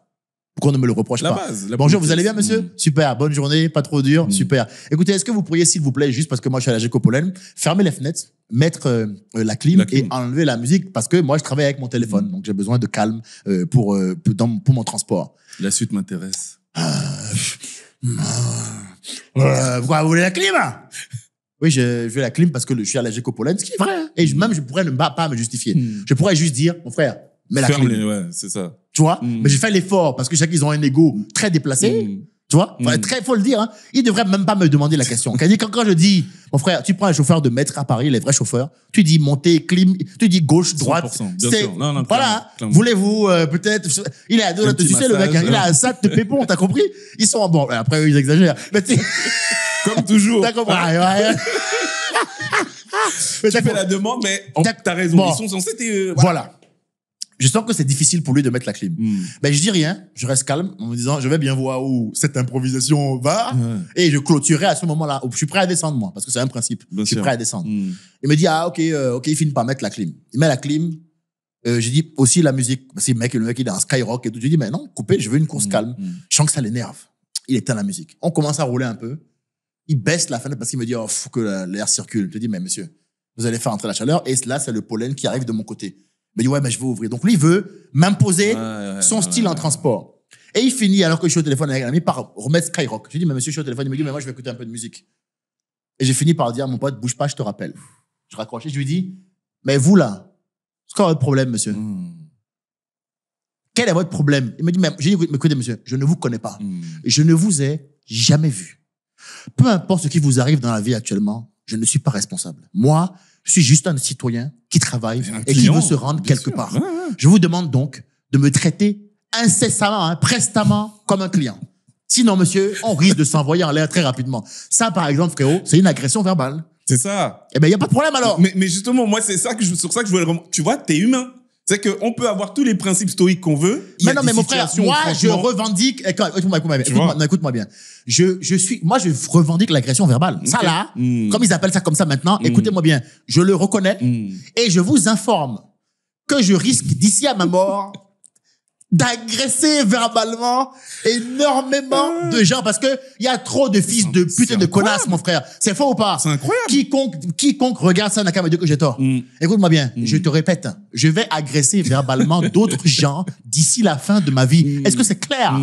Speaker 1: Pour qu'on ne me le reproche
Speaker 2: La
Speaker 1: pas.
Speaker 2: base, la
Speaker 1: Bonjour,
Speaker 2: politesse.
Speaker 1: vous allez bien, monsieur? Super, bonne journée, pas trop dur, super. Écoutez, est-ce que vous pourriez, s'il vous plaît, juste parce que moi je suis allergique au pollen, fermer les fenêtres, mettre la clim
Speaker 2: La clim.
Speaker 1: et enlever la musique parce que moi je travaille avec mon téléphone, donc j'ai besoin de calme pour mon transport.
Speaker 2: La suite m'intéresse.
Speaker 1: Pourquoi vous voulez la clim? Oui, je veux la clim parce que je suis allergique au pollen, ce qui est vrai. Hein. Et même, je pourrais ne pas me justifier. Je pourrais juste dire, mon frère, mets la
Speaker 2: Ferme
Speaker 1: clim.
Speaker 2: les... Ouais, c'est ça.
Speaker 1: Tu vois? Mais j'ai fait l'effort parce que chaque ils ont un ego très déplacé. Tu vois? Enfin, faut le dire, hein. Ils devraient même pas me demander la question. Quand je dis, mon frère, tu prends un chauffeur de maître à Paris, les vrais chauffeurs, tu dis montée, clim, tu dis gauche, droite.
Speaker 2: 100%, bien sûr. Non, non,
Speaker 1: voilà.
Speaker 2: clairement, clairement.
Speaker 1: Voulez-vous, peut-être, il a deux,
Speaker 2: Un
Speaker 1: tu
Speaker 2: petit
Speaker 1: sais, le mec, hein,
Speaker 2: massage.
Speaker 1: il a un sac de pépon, t'as compris? Ils sont, bon, après, eux, ils exagèrent. Mais tu
Speaker 2: Comme toujours.
Speaker 1: t'as compris? Ouais. Mais
Speaker 2: Tu fais la demande, mais
Speaker 1: D'accord.
Speaker 2: t'as raison.
Speaker 1: Bon.
Speaker 2: Ils sont censés...
Speaker 1: Voilà. Je sens que c'est difficile pour lui de mettre la clim. Ben, je dis rien, je reste calme en me disant, je vais bien voir où cette improvisation va. Et je clôturerai à ce moment-là. Je suis prêt à descendre, moi, parce que c'est un principe.
Speaker 2: Bien
Speaker 1: je suis
Speaker 2: sûr.
Speaker 1: prêt à descendre. Il me dit, ok, il finit par mettre la clim. Il met la clim. J'ai dit aussi la musique. Parce que le mec, il est en Skyrock et tout. Je dis, mais non, coupez, je veux une course calme. Je sens que ça l'énerve. Il éteint la musique. On commence à rouler un peu. Il baisse la fenêtre parce qu'il me dit, faut que l'air circule. Je dis, mais monsieur, vous allez faire entrer la chaleur. Et là, c'est le pollen qui arrive de mon côté. Il me dit, ouais, mais je vais ouvrir. Donc lui, il veut m'imposer son style en transport. Et il finit, alors que je suis au téléphone avec un ami, par remettre Skyrock. Je lui dis, mais monsieur, je suis au téléphone. Il me dit, mais moi, je vais écouter un peu de musique. Et j'ai fini par dire, mon pote, bouge pas, je te rappelle. Je raccroche et je lui dis, mais vous, là, c'est quoi votre problème, monsieur? Quel est votre problème? Il me dit, mais j'ai dit, écoutez, monsieur, je ne vous connais pas. Je ne vous ai jamais vu. Peu importe ce qui vous arrive dans la vie actuellement, je ne suis pas responsable. Moi, je suis juste un citoyen qui travaille et qui veut se rendre quelque part. Je vous demande donc de me traiter incessamment, prestamment comme un client. Sinon, monsieur, on risque de s'envoyer en l'air très rapidement. Ça, par exemple, frérot, c'est une agression verbale.
Speaker 2: C'est ça.
Speaker 1: Eh ben, il n'y a pas de problème alors.
Speaker 2: Mais justement, moi, c'est ça sur ça que je voulais tu vois, t'es humain. C'est qu'on peut avoir tous les principes stoïques qu'on veut.
Speaker 1: Mais non, mais mon frère, moi, je revendique, écoute-moi bien. Moi, je revendique l'agression verbale. Okay. Ça là, comme ils appellent ça comme ça maintenant, écoutez-moi bien. Je le reconnais et je vous informe que je risque d'ici à ma mort d'agresser verbalement énormément de gens parce que il y a trop de fils de pute et de connasses, mon frère. C'est faux ou pas?
Speaker 2: C'est incroyable.
Speaker 1: Quiconque regarde ça n'a qu'à me dire que j'ai tort. Écoute-moi bien, je te répète, je vais agresser verbalement d'autres gens d'ici la fin de ma vie. Est-ce que c'est clair?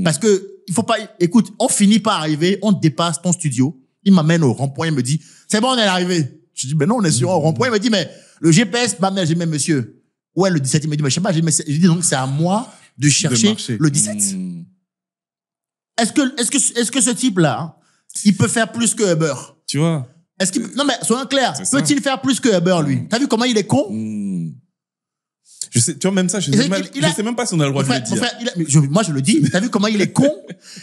Speaker 1: Parce que il faut pas, écoute, on finit par arriver, on dépasse ton studio, il m'amène au rond-point, il me dit, c'est bon, on est arrivé. Je dis, mais non, on est sur un rond-point. Il me dit, mais le GPS m'amène. J'ai dit, mais monsieur, ouais, le 17, il me dit, mais je sais pas, j'ai dit, donc, c'est à moi de chercher le 17. Est-ce que ce type-là, il peut faire plus que Uber?
Speaker 2: Tu vois?
Speaker 1: Non, mais soyons clairs. Peut-il faire plus que Uber, lui? T'as vu comment il est con?
Speaker 2: Je sais, tu vois, même ça, je sais même pas si on a le droit de le dire.
Speaker 1: Frère, moi, je le dis. T'as vu comment il est con?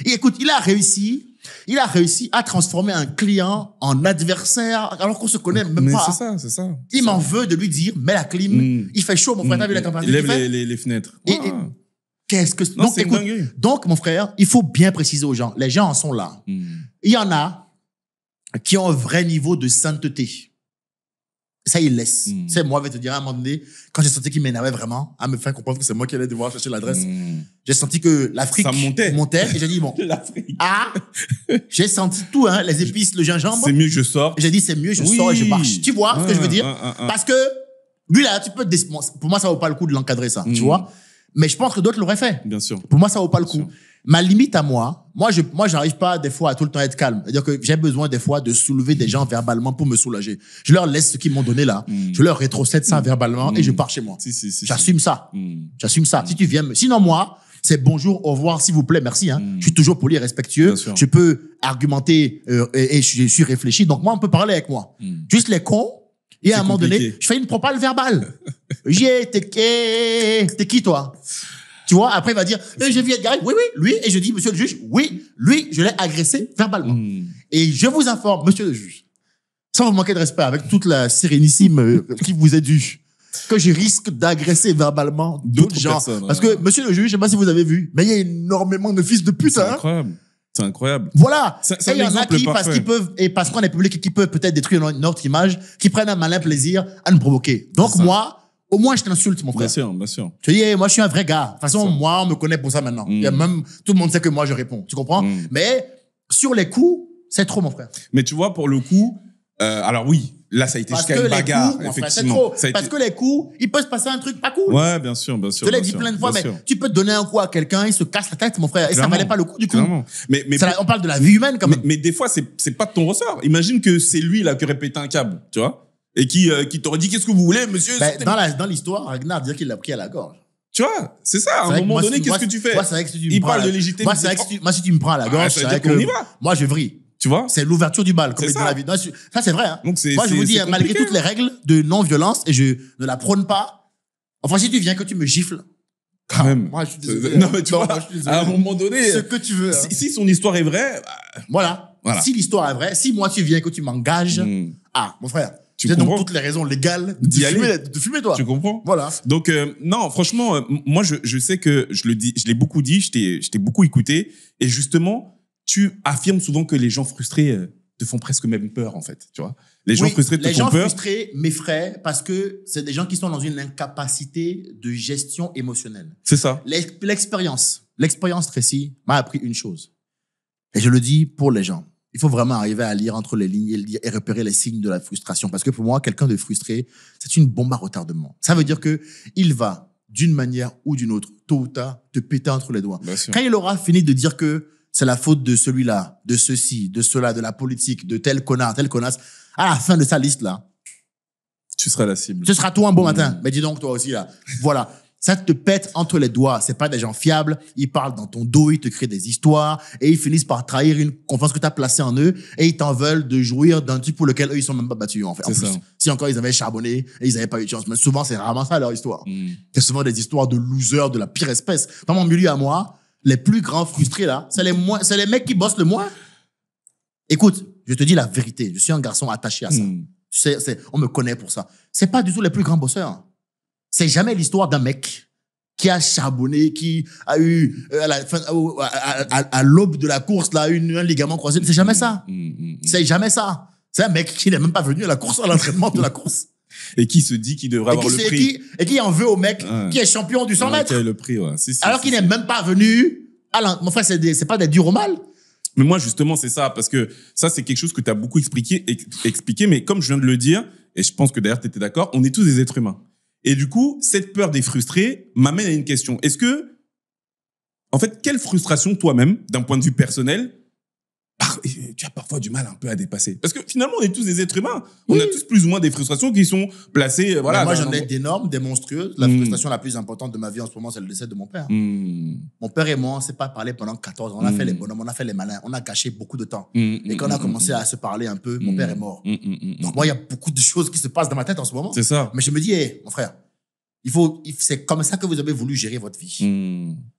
Speaker 1: Et écoute, il a réussi à transformer un client en adversaire alors qu'on se connaît même pas.
Speaker 2: C'est ça.
Speaker 1: Il m'en veut de lui dire, mets la clim, il fait chaud, mon frère, t'as vu la température
Speaker 2: qu'il fait? Les fenêtres.
Speaker 1: Et qu'est-ce que...
Speaker 2: Non, donc, écoute,
Speaker 1: donc, mon frère, il faut bien préciser aux gens. Les gens en sont là. Il y en a qui ont un vrai niveau de sainteté. Ça, il laisse. C'est moi, je vais te dire, à un moment donné, quand j'ai senti qu'il m'énervait vraiment, à me faire comprendre que c'est moi qui allais devoir chercher l'adresse, j'ai senti que l'Afrique montait et j'ai dit, bon, j'ai senti tout, hein, les épices, le gingembre.
Speaker 2: C'est mieux que je sors.
Speaker 1: J'ai dit, c'est mieux, je sors et je marche. Tu vois ce que je veux dire? Parce que, lui, là, pour moi, ça vaut pas le coup de l'encadrer, ça, tu vois? Mais je pense que d'autres l'auraient fait.
Speaker 2: Bien sûr.
Speaker 1: Pour moi, ça vaut pas le coup. Ma limite à moi, j'arrive pas des fois à tout le temps être calme. C'est-à-dire que j'ai besoin des fois de soulever des gens verbalement pour me soulager. Je leur laisse ce qu'ils m'ont donné là. Je leur rétrocède ça verbalement et je pars chez moi. J'assume ça. J'assume ça. Si tu viens sinon moi, c'est bonjour, au revoir, s'il vous plaît, merci, hein. Je suis toujours poli et respectueux. Je peux argumenter, et je suis réfléchi. Donc moi, on peut parler avec moi. Juste les cons. Et à un moment donné, je fais une propale verbale. T'es qui, toi? Tu vois, après, il va dire, j'ai vu Edgar, oui, lui. Et je dis, monsieur le juge, oui, lui, je l'ai agressé verbalement. Et je vous informe, monsieur le juge, sans vous manquer de respect, avec toute la sérénissime qui vous est due, que je risque d'agresser verbalement d'autres gens. Parce que, monsieur le juge, je sais pas si vous avez vu, mais il y a énormément de fils de pute,
Speaker 2: C'est incroyable. C'est incroyable.
Speaker 1: Voilà. Et il y en a qui, parce qu'on est public et qui peuvent peut-être détruire notre image, qui prennent un malin plaisir à nous provoquer. Donc moi, au moins, je t'insulte, mon frère.
Speaker 2: Bien sûr.
Speaker 1: Tu dis, moi, je suis un vrai gars. De toute façon, moi, on me connaît pour ça maintenant. Il y a même, tout le monde sait que moi, je réponds. Tu comprends? Mais, sur les coups, c'est trop, mon frère.
Speaker 2: Mais tu vois, pour le coup, alors oui, là, ça a été jusqu'à une bagarre, effectivement.
Speaker 1: Parce que les coups, il peut se passer un truc pas cool.
Speaker 2: Ouais, bien sûr.
Speaker 1: Je te l'ai dit plein de fois, mais tu peux te donner un coup à quelqu'un, il se casse la tête, mon frère. Et ça valait pas le coup, du coup.
Speaker 2: Mais
Speaker 1: on parle de la vie humaine, quand même.
Speaker 2: Mais des fois, c'est pas de ton ressort. Imagine que c'est lui, là, qui aurait pété un câble, tu vois? Et qui t'aurait dit, qu'est-ce que vous voulez, monsieur?
Speaker 1: Dans l'histoire, Ragnar dit qu'il l'a pris à la gorge.
Speaker 2: Tu vois, c'est ça. À un moment donné, qu'est-ce que tu fais? Il parle de légitimité.
Speaker 1: Moi, si tu me prends à la gorge, c'est vrai que moi, je vrille.
Speaker 2: Tu vois?
Speaker 1: C'est l'ouverture du bal, comme il dit dans la vie. Ça, c'est vrai, hein.
Speaker 2: Donc,
Speaker 1: moi, je vous dis, malgré toutes les règles de non-violence, et je ne la prône pas, enfin, si tu viens que tu me gifles,
Speaker 2: quand même.
Speaker 1: Moi, je suis désolé.
Speaker 2: Non, mais tu vois, à un moment donné.
Speaker 1: Ce que tu veux.
Speaker 2: Si son histoire est vraie,
Speaker 1: voilà. Si l'histoire est vraie, si moi, tu viens que tu m'engages, mon frère.
Speaker 2: Tu
Speaker 1: donc
Speaker 2: comprends?
Speaker 1: toutes les raisons légales
Speaker 2: D'y aller.
Speaker 1: de fumer, toi.
Speaker 2: Tu comprends?
Speaker 1: Voilà.
Speaker 2: Donc non, franchement, moi je sais que je l'ai beaucoup dit, je t'ai beaucoup écouté, et justement, tu affirmes souvent que les gens frustrés te font presque même peur, en fait, tu vois. Les gens frustrés te
Speaker 1: les
Speaker 2: font
Speaker 1: gens
Speaker 2: peur.
Speaker 1: frustrés m'effraient parce que c'est des gens qui sont dans une incapacité de gestion émotionnelle.
Speaker 2: C'est ça.
Speaker 1: L'expérience Tracy m'a appris une chose. Et je le dis pour les gens. Il faut vraiment arriver à lire entre les lignes et repérer les signes de la frustration. Parce que pour moi, quelqu'un de frustré, c'est une bombe à retardement. Ça veut dire que il va, d'une manière ou d'une autre, tôt ou tard, te péter entre les doigts.
Speaker 2: Bien sûr.
Speaker 1: Quand il aura fini de dire que c'est la faute de celui-là, de ceci, de cela, de la politique, de tel connard, tel connasse, à la fin de sa liste-là,
Speaker 2: Tu seras la cible.
Speaker 1: ce sera toi un bon matin. Mais dis donc, toi aussi, là. Voilà. Ça te pète entre les doigts. C'est pas des gens fiables. Ils parlent dans ton dos, ils te créent des histoires et ils finissent par trahir une confiance que tu as placée en eux et ils t'en veulent de jouir d'un type pour lequel eux, ils sont même pas battus, en fait. En
Speaker 2: C'est
Speaker 1: plus,
Speaker 2: ça.
Speaker 1: si encore ils avaient charbonné et ils avaient pas eu de chance. Mais souvent, c'est rarement ça leur histoire. C'est souvent des histoires de losers de la pire espèce. Dans mon milieu à moi, les plus grands frustrés, là, c'est les mecs qui bossent le moins. Écoute, je te dis la vérité. Je suis un garçon attaché à ça. Tu sais, on me connaît pour ça. C'est pas du tout les plus grands bosseurs. C'est jamais l'histoire d'un mec qui a charbonné, qui a eu à l'aube de la course là un ligament croisé. C'est jamais ça. C'est jamais ça. C'est un mec qui n'est même pas venu à la course, à l'entraînement de la course.
Speaker 2: Et qui se dit qu'il devrait avoir le prix.
Speaker 1: Et qui en veut au mec qui est champion du 100 mètres.
Speaker 2: Qui a le prix, ouais. Si,
Speaker 1: alors qu'il n'est même pas venu mon frère, c'est pas des durs au mal.
Speaker 2: Mais moi, justement, c'est ça, parce que ça, c'est quelque chose que tu as beaucoup expliqué, mais comme je viens de le dire, et je pense que d'ailleurs, tu étais d'accord, on est tous des êtres humains. Et du coup, cette peur des frustrés m'amène à une question. Est-ce que, en fait, quelle frustration toi-même, d'un point de vue personnel, tu as parfois du mal un peu à dépasser? Parce que finalement, on est tous des êtres humains. On a tous plus ou moins des frustrations qui sont placées, voilà.
Speaker 1: Mais moi, j'en ai d'énormes, des monstrueuses. La frustration la plus importante de ma vie en ce moment, c'est le décès de mon père. Mon père et moi, on s'est pas parlé pendant 14 ans. On a fait les bonhommes, on a fait les malins. On a gâché beaucoup de temps. Et quand on a commencé à se parler un peu, mon père est mort. Donc moi, il y a beaucoup de choses qui se passent dans ma tête en ce moment.
Speaker 2: C'est ça.
Speaker 1: Mais je me dis, hey, mon frère, c'est comme ça que vous avez voulu gérer votre vie.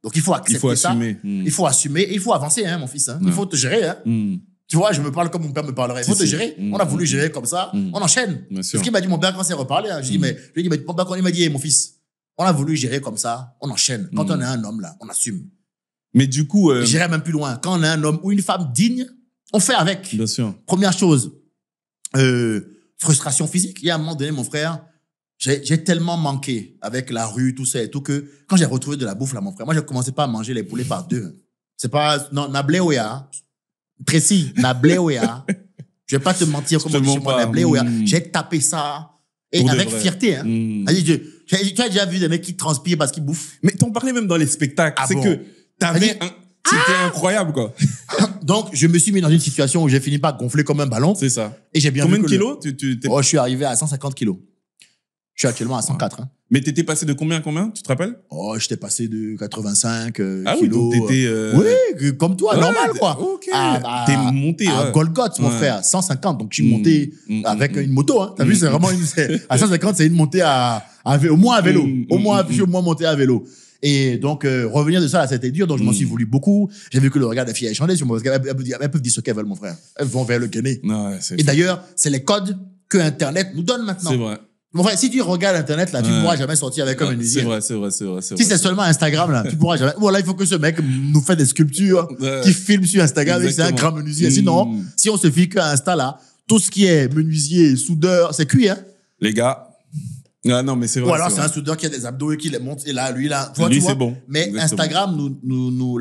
Speaker 1: Donc il faut accepter ça. Il faut assumer et il faut avancer, hein, mon fils. Hein. Il faut te gérer. Hein. Tu vois, je me parle comme mon père me parlerait. Il faut te gérer. On a voulu gérer comme ça. On enchaîne. C'est ce qu'il m'a dit mon père quand c'est reparlé. Hein. Je lui ai dit, mais mon père, quand il m'a dit, hey, mon fils, on a voulu gérer comme ça. On enchaîne. Quand on est un homme, là, on assume.
Speaker 2: Mais du coup...
Speaker 1: J'irai même plus loin. Quand on est un homme ou une femme digne, on fait avec.
Speaker 2: Bien sûr.
Speaker 1: Première chose, frustration physique. Il y a un moment donné, mon frère, j'ai tellement manqué avec la rue, tout ça et tout, que quand j'ai retrouvé de la bouffe, là, mon frère, moi, je commençais pas à manger les poulets par deux. C'est pas, non, Nablé Oya. Précis, Nablé Oya. Je vais pas te mentir comme on dit chez moi, Nablé Oya. J'ai tapé ça. Et pour avec fierté, hein. Tu as déjà vu des mecs qui transpirent parce qu'ils bouffent?
Speaker 2: Mais t'en parlais même dans les spectacles. C'est que t'avais c'était incroyable, quoi.
Speaker 1: Donc, je me suis mis dans une situation où j'ai fini par gonfler comme un ballon.
Speaker 2: C'est ça.
Speaker 1: Et j'ai bien
Speaker 2: Combien
Speaker 1: vu
Speaker 2: de kilos?
Speaker 1: Oh, je suis arrivé à 150 kilos. Je suis actuellement à 104. Hein.
Speaker 2: Mais t'étais passé de combien à combien? Tu te rappelles?
Speaker 1: Oh, j'étais passé de 85 kilos.
Speaker 2: Oui, donc t'étais...
Speaker 1: Oui, comme toi, normal, quoi.
Speaker 2: Ok. T'es monté,
Speaker 1: à Golgoth, mon frère, 150. Donc, je suis monté avec une moto. Hein. T'as vu, c'est vraiment à 150, c'est une montée au moins à vélo. Au moins monté à vélo. Et donc, revenir de ça, là, c'était dur. Donc, je m'en suis voulu beaucoup. J'ai vu que le regard des filles a changé sur moi. Parce qu'elles peuvent dire ce qu'elles veulent, mon frère. Elles vont vers le Guinée. Et d'ailleurs, c'est les codes que Internet nous donne maintenant.
Speaker 2: C'est vrai.
Speaker 1: Mon frère, si tu regardes Internet, là, tu ne pourras jamais sortir avec un menuisier.
Speaker 2: C'est vrai.
Speaker 1: Si c'est seulement Instagram, là, tu pourras jamais. Voilà, il faut que ce mec nous fasse des sculptures qui filme sur Instagram et c'est un grand menuisier. Sinon, si on se fie qu'à Insta, là, tout ce qui est menuisier, soudeur, c'est cuit, hein.
Speaker 2: Les gars. Ah non, mais c'est vrai.
Speaker 1: Ou alors, c'est un soudeur qui a des abdos et qui les monte. Et là, lui, là.
Speaker 2: Lui, c'est bon.
Speaker 1: Mais
Speaker 2: exactement.
Speaker 1: Instagram,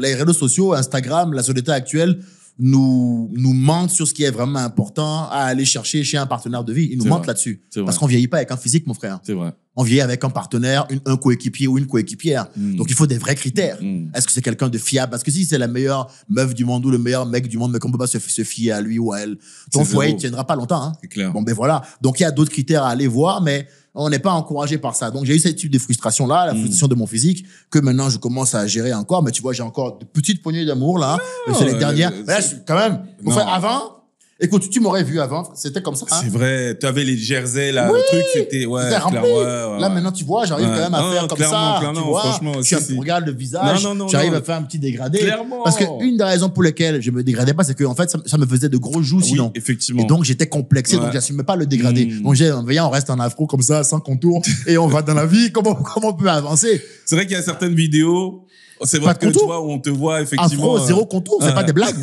Speaker 1: les réseaux sociaux, Instagram, la société actuelle, nous mentent sur ce qui est vraiment important à aller chercher chez un partenaire de vie. Ils nous mentent là-dessus. Parce qu'on vieillit pas avec un physique, mon frère.
Speaker 2: C'est vrai.
Speaker 1: On vieillit avec un partenaire, un coéquipier ou une coéquipière. Donc, il faut des vrais critères. Est-ce que c'est quelqu'un de fiable? Parce que si c'est la meilleure meuf du monde ou le meilleur mec du monde, mais qu'on peut pas se fier à lui ou à elle, ton foyer ne tiendra pas longtemps. Hein.
Speaker 2: C'est clair.
Speaker 1: Bon, ben voilà. Donc, il y a d'autres critères à aller voir, mais on n'est pas encouragé par ça. Donc, j'ai eu ce type de frustration-là, la frustration de mon physique, que maintenant, je commence à gérer encore. Mais tu vois, j'ai encore de petites poignées d'amour, là. C'est les dernières. Mais là, quand même, mon frère, avant, Écoute, tu m'aurais vu avant, c'était comme ça. Hein?
Speaker 2: C'est vrai, tu avais les jerseys, là,
Speaker 1: Oui,
Speaker 2: le truc, c'était, ouais,
Speaker 1: c'était rempli.
Speaker 2: ouais.
Speaker 1: Là, maintenant, tu vois, j'arrive quand même à faire comme ça. Tu vois,
Speaker 2: franchement,
Speaker 1: regarde le visage,
Speaker 2: Non,
Speaker 1: j'arrive à faire un petit dégradé.
Speaker 2: Clairement.
Speaker 1: Parce que une des raisons pour lesquelles je me dégradais pas, c'est que, en fait, ça me faisait de gros joues sinon.
Speaker 2: Effectivement.
Speaker 1: Et donc, j'étais complexé, donc j'assumais pas le dégradé. Donc, viens, on reste en afro comme ça, sans contour, et on va dans la vie, comment on peut avancer?
Speaker 2: C'est vrai qu'il y a certaines vidéos, c'est vrai que tu vois, où on te voit effectivement.
Speaker 1: Afro, zéro contour, c'est pas des blagues.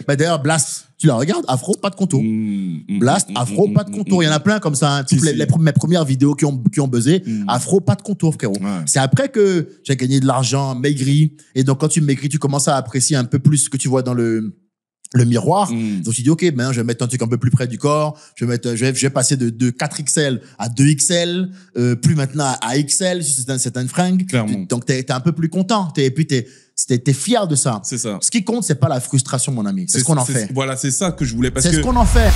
Speaker 1: Bah, d'ailleurs, Blast, tu la regardes, afro, pas de contour. Blast, afro, pas de contour. Il y en a plein comme ça, hein. Toutes mes premières vidéos qui ont buzzé, afro, pas de contour, frérot.
Speaker 2: Ouais.
Speaker 1: C'est après que j'ai gagné de l'argent, maigri. Et donc, quand tu maigris, tu commences à apprécier un peu plus ce que tu vois dans le miroir. Donc, tu dis, OK, maintenant, je vais mettre un truc un peu plus près du corps. Je vais passer de 4XL à 2XL, plus maintenant à XL, si c'est un fringue.
Speaker 2: Clairement.
Speaker 1: Donc, t'es un peu plus content. Et puis, t'es fier de ça.
Speaker 2: C'est ça.
Speaker 1: Ce qui compte, c'est pas la frustration, mon ami. C'est ce qu'on en fait.
Speaker 2: Voilà, c'est ça que je voulais, parce
Speaker 1: C'est
Speaker 2: que.
Speaker 1: ce qu'on en fait.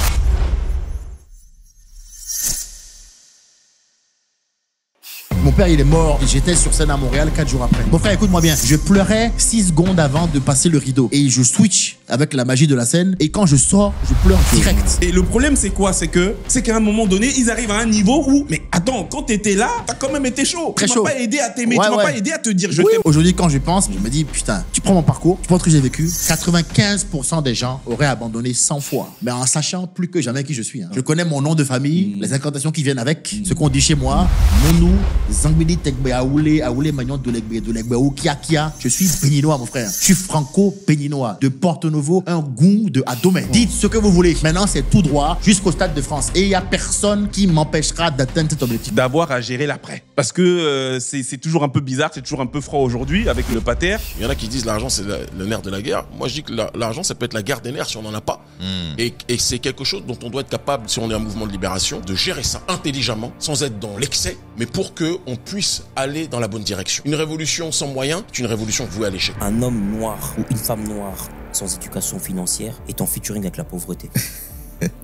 Speaker 1: Mon père, il est mort et j'étais sur scène à Montréal 4 jours après. Mon frère, écoute-moi bien. Je pleurais 6 secondes avant de passer le rideau. Et je switch avec la magie de la scène. Et quand je sors, je pleure direct.
Speaker 2: Et le problème, c'est quoi? C'est qu'à un moment donné, ils arrivent à un niveau où, mais attends, quand t'étais là, t'as quand même été chaud.
Speaker 1: Très
Speaker 2: tu
Speaker 1: chaud.
Speaker 2: m'as pas aidé à t'aimer,
Speaker 1: Ouais,
Speaker 2: tu m'as
Speaker 1: ouais.
Speaker 2: pas aidé à te dire je
Speaker 1: Oui,
Speaker 2: t'aime.
Speaker 1: aujourd'hui, quand je pense, je me dis, putain, tu prends mon parcours, tu prends ce que j'ai vécu. 95% des gens auraient abandonné 100 fois. Mais en sachant plus que jamais qui je suis. Hein. Je connais mon nom de famille, les incantations qui viennent avec, ce qu'on dit chez moi. Monou, Zangmini, Tekbe, Aoulé, Magnon, Dolegbe, ou Kia. Je suis béninois, mon frère. Je suis franco-béninois. De Porto-Novo, un goût de Adomé. Dites ce que vous voulez. Maintenant, c'est tout droit jusqu'au Stade de France. Et il y a personne qui m'empêchera d'atteindre cet objectif.
Speaker 2: D'avoir à gérer l'après. Parce que c'est toujours un peu bizarre, c'est toujours un peu froid aujourd'hui avec le pater.
Speaker 3: Il y en a qui disent l'argent c'est le nerf de la guerre. Moi je dis que l'argent ça peut être la guerre des nerfs si on n'en a pas. Et c'est quelque chose dont on doit être capable, si on est un mouvement de libération, de gérer ça intelligemment, sans être dans l'excès, mais pour qu'on puisse aller dans la bonne direction. Une révolution sans moyens, c'est une révolution vouée à l'échec.
Speaker 7: Un homme noir ou une femme noire sans éducation financière est en featuring avec la pauvreté.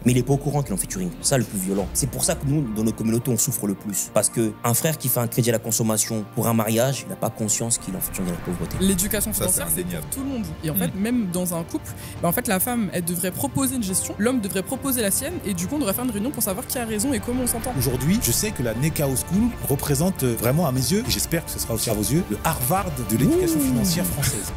Speaker 7: Mais il est pas au courant qu'il est en featuring. C'est ça le plus violent. C'est pour ça que nous, dans notre communauté, on souffre le plus. Parce que un frère qui fait un crédit à la consommation pour un mariage, il n'a pas conscience qu'il est en featuring avec la pauvreté.
Speaker 8: L'éducation financière, c'est pour tout le monde. Et en fait, même dans un couple, en fait, la femme, elle devrait proposer une gestion, l'homme devrait proposer la sienne, et du coup, on devrait faire une réunion pour savoir qui a raison et comment on s'entend.
Speaker 9: Aujourd'hui, je sais que la Nekao School représente vraiment à mes yeux, et j'espère que ce sera aussi à vos yeux, le Harvard de l'éducation financière française.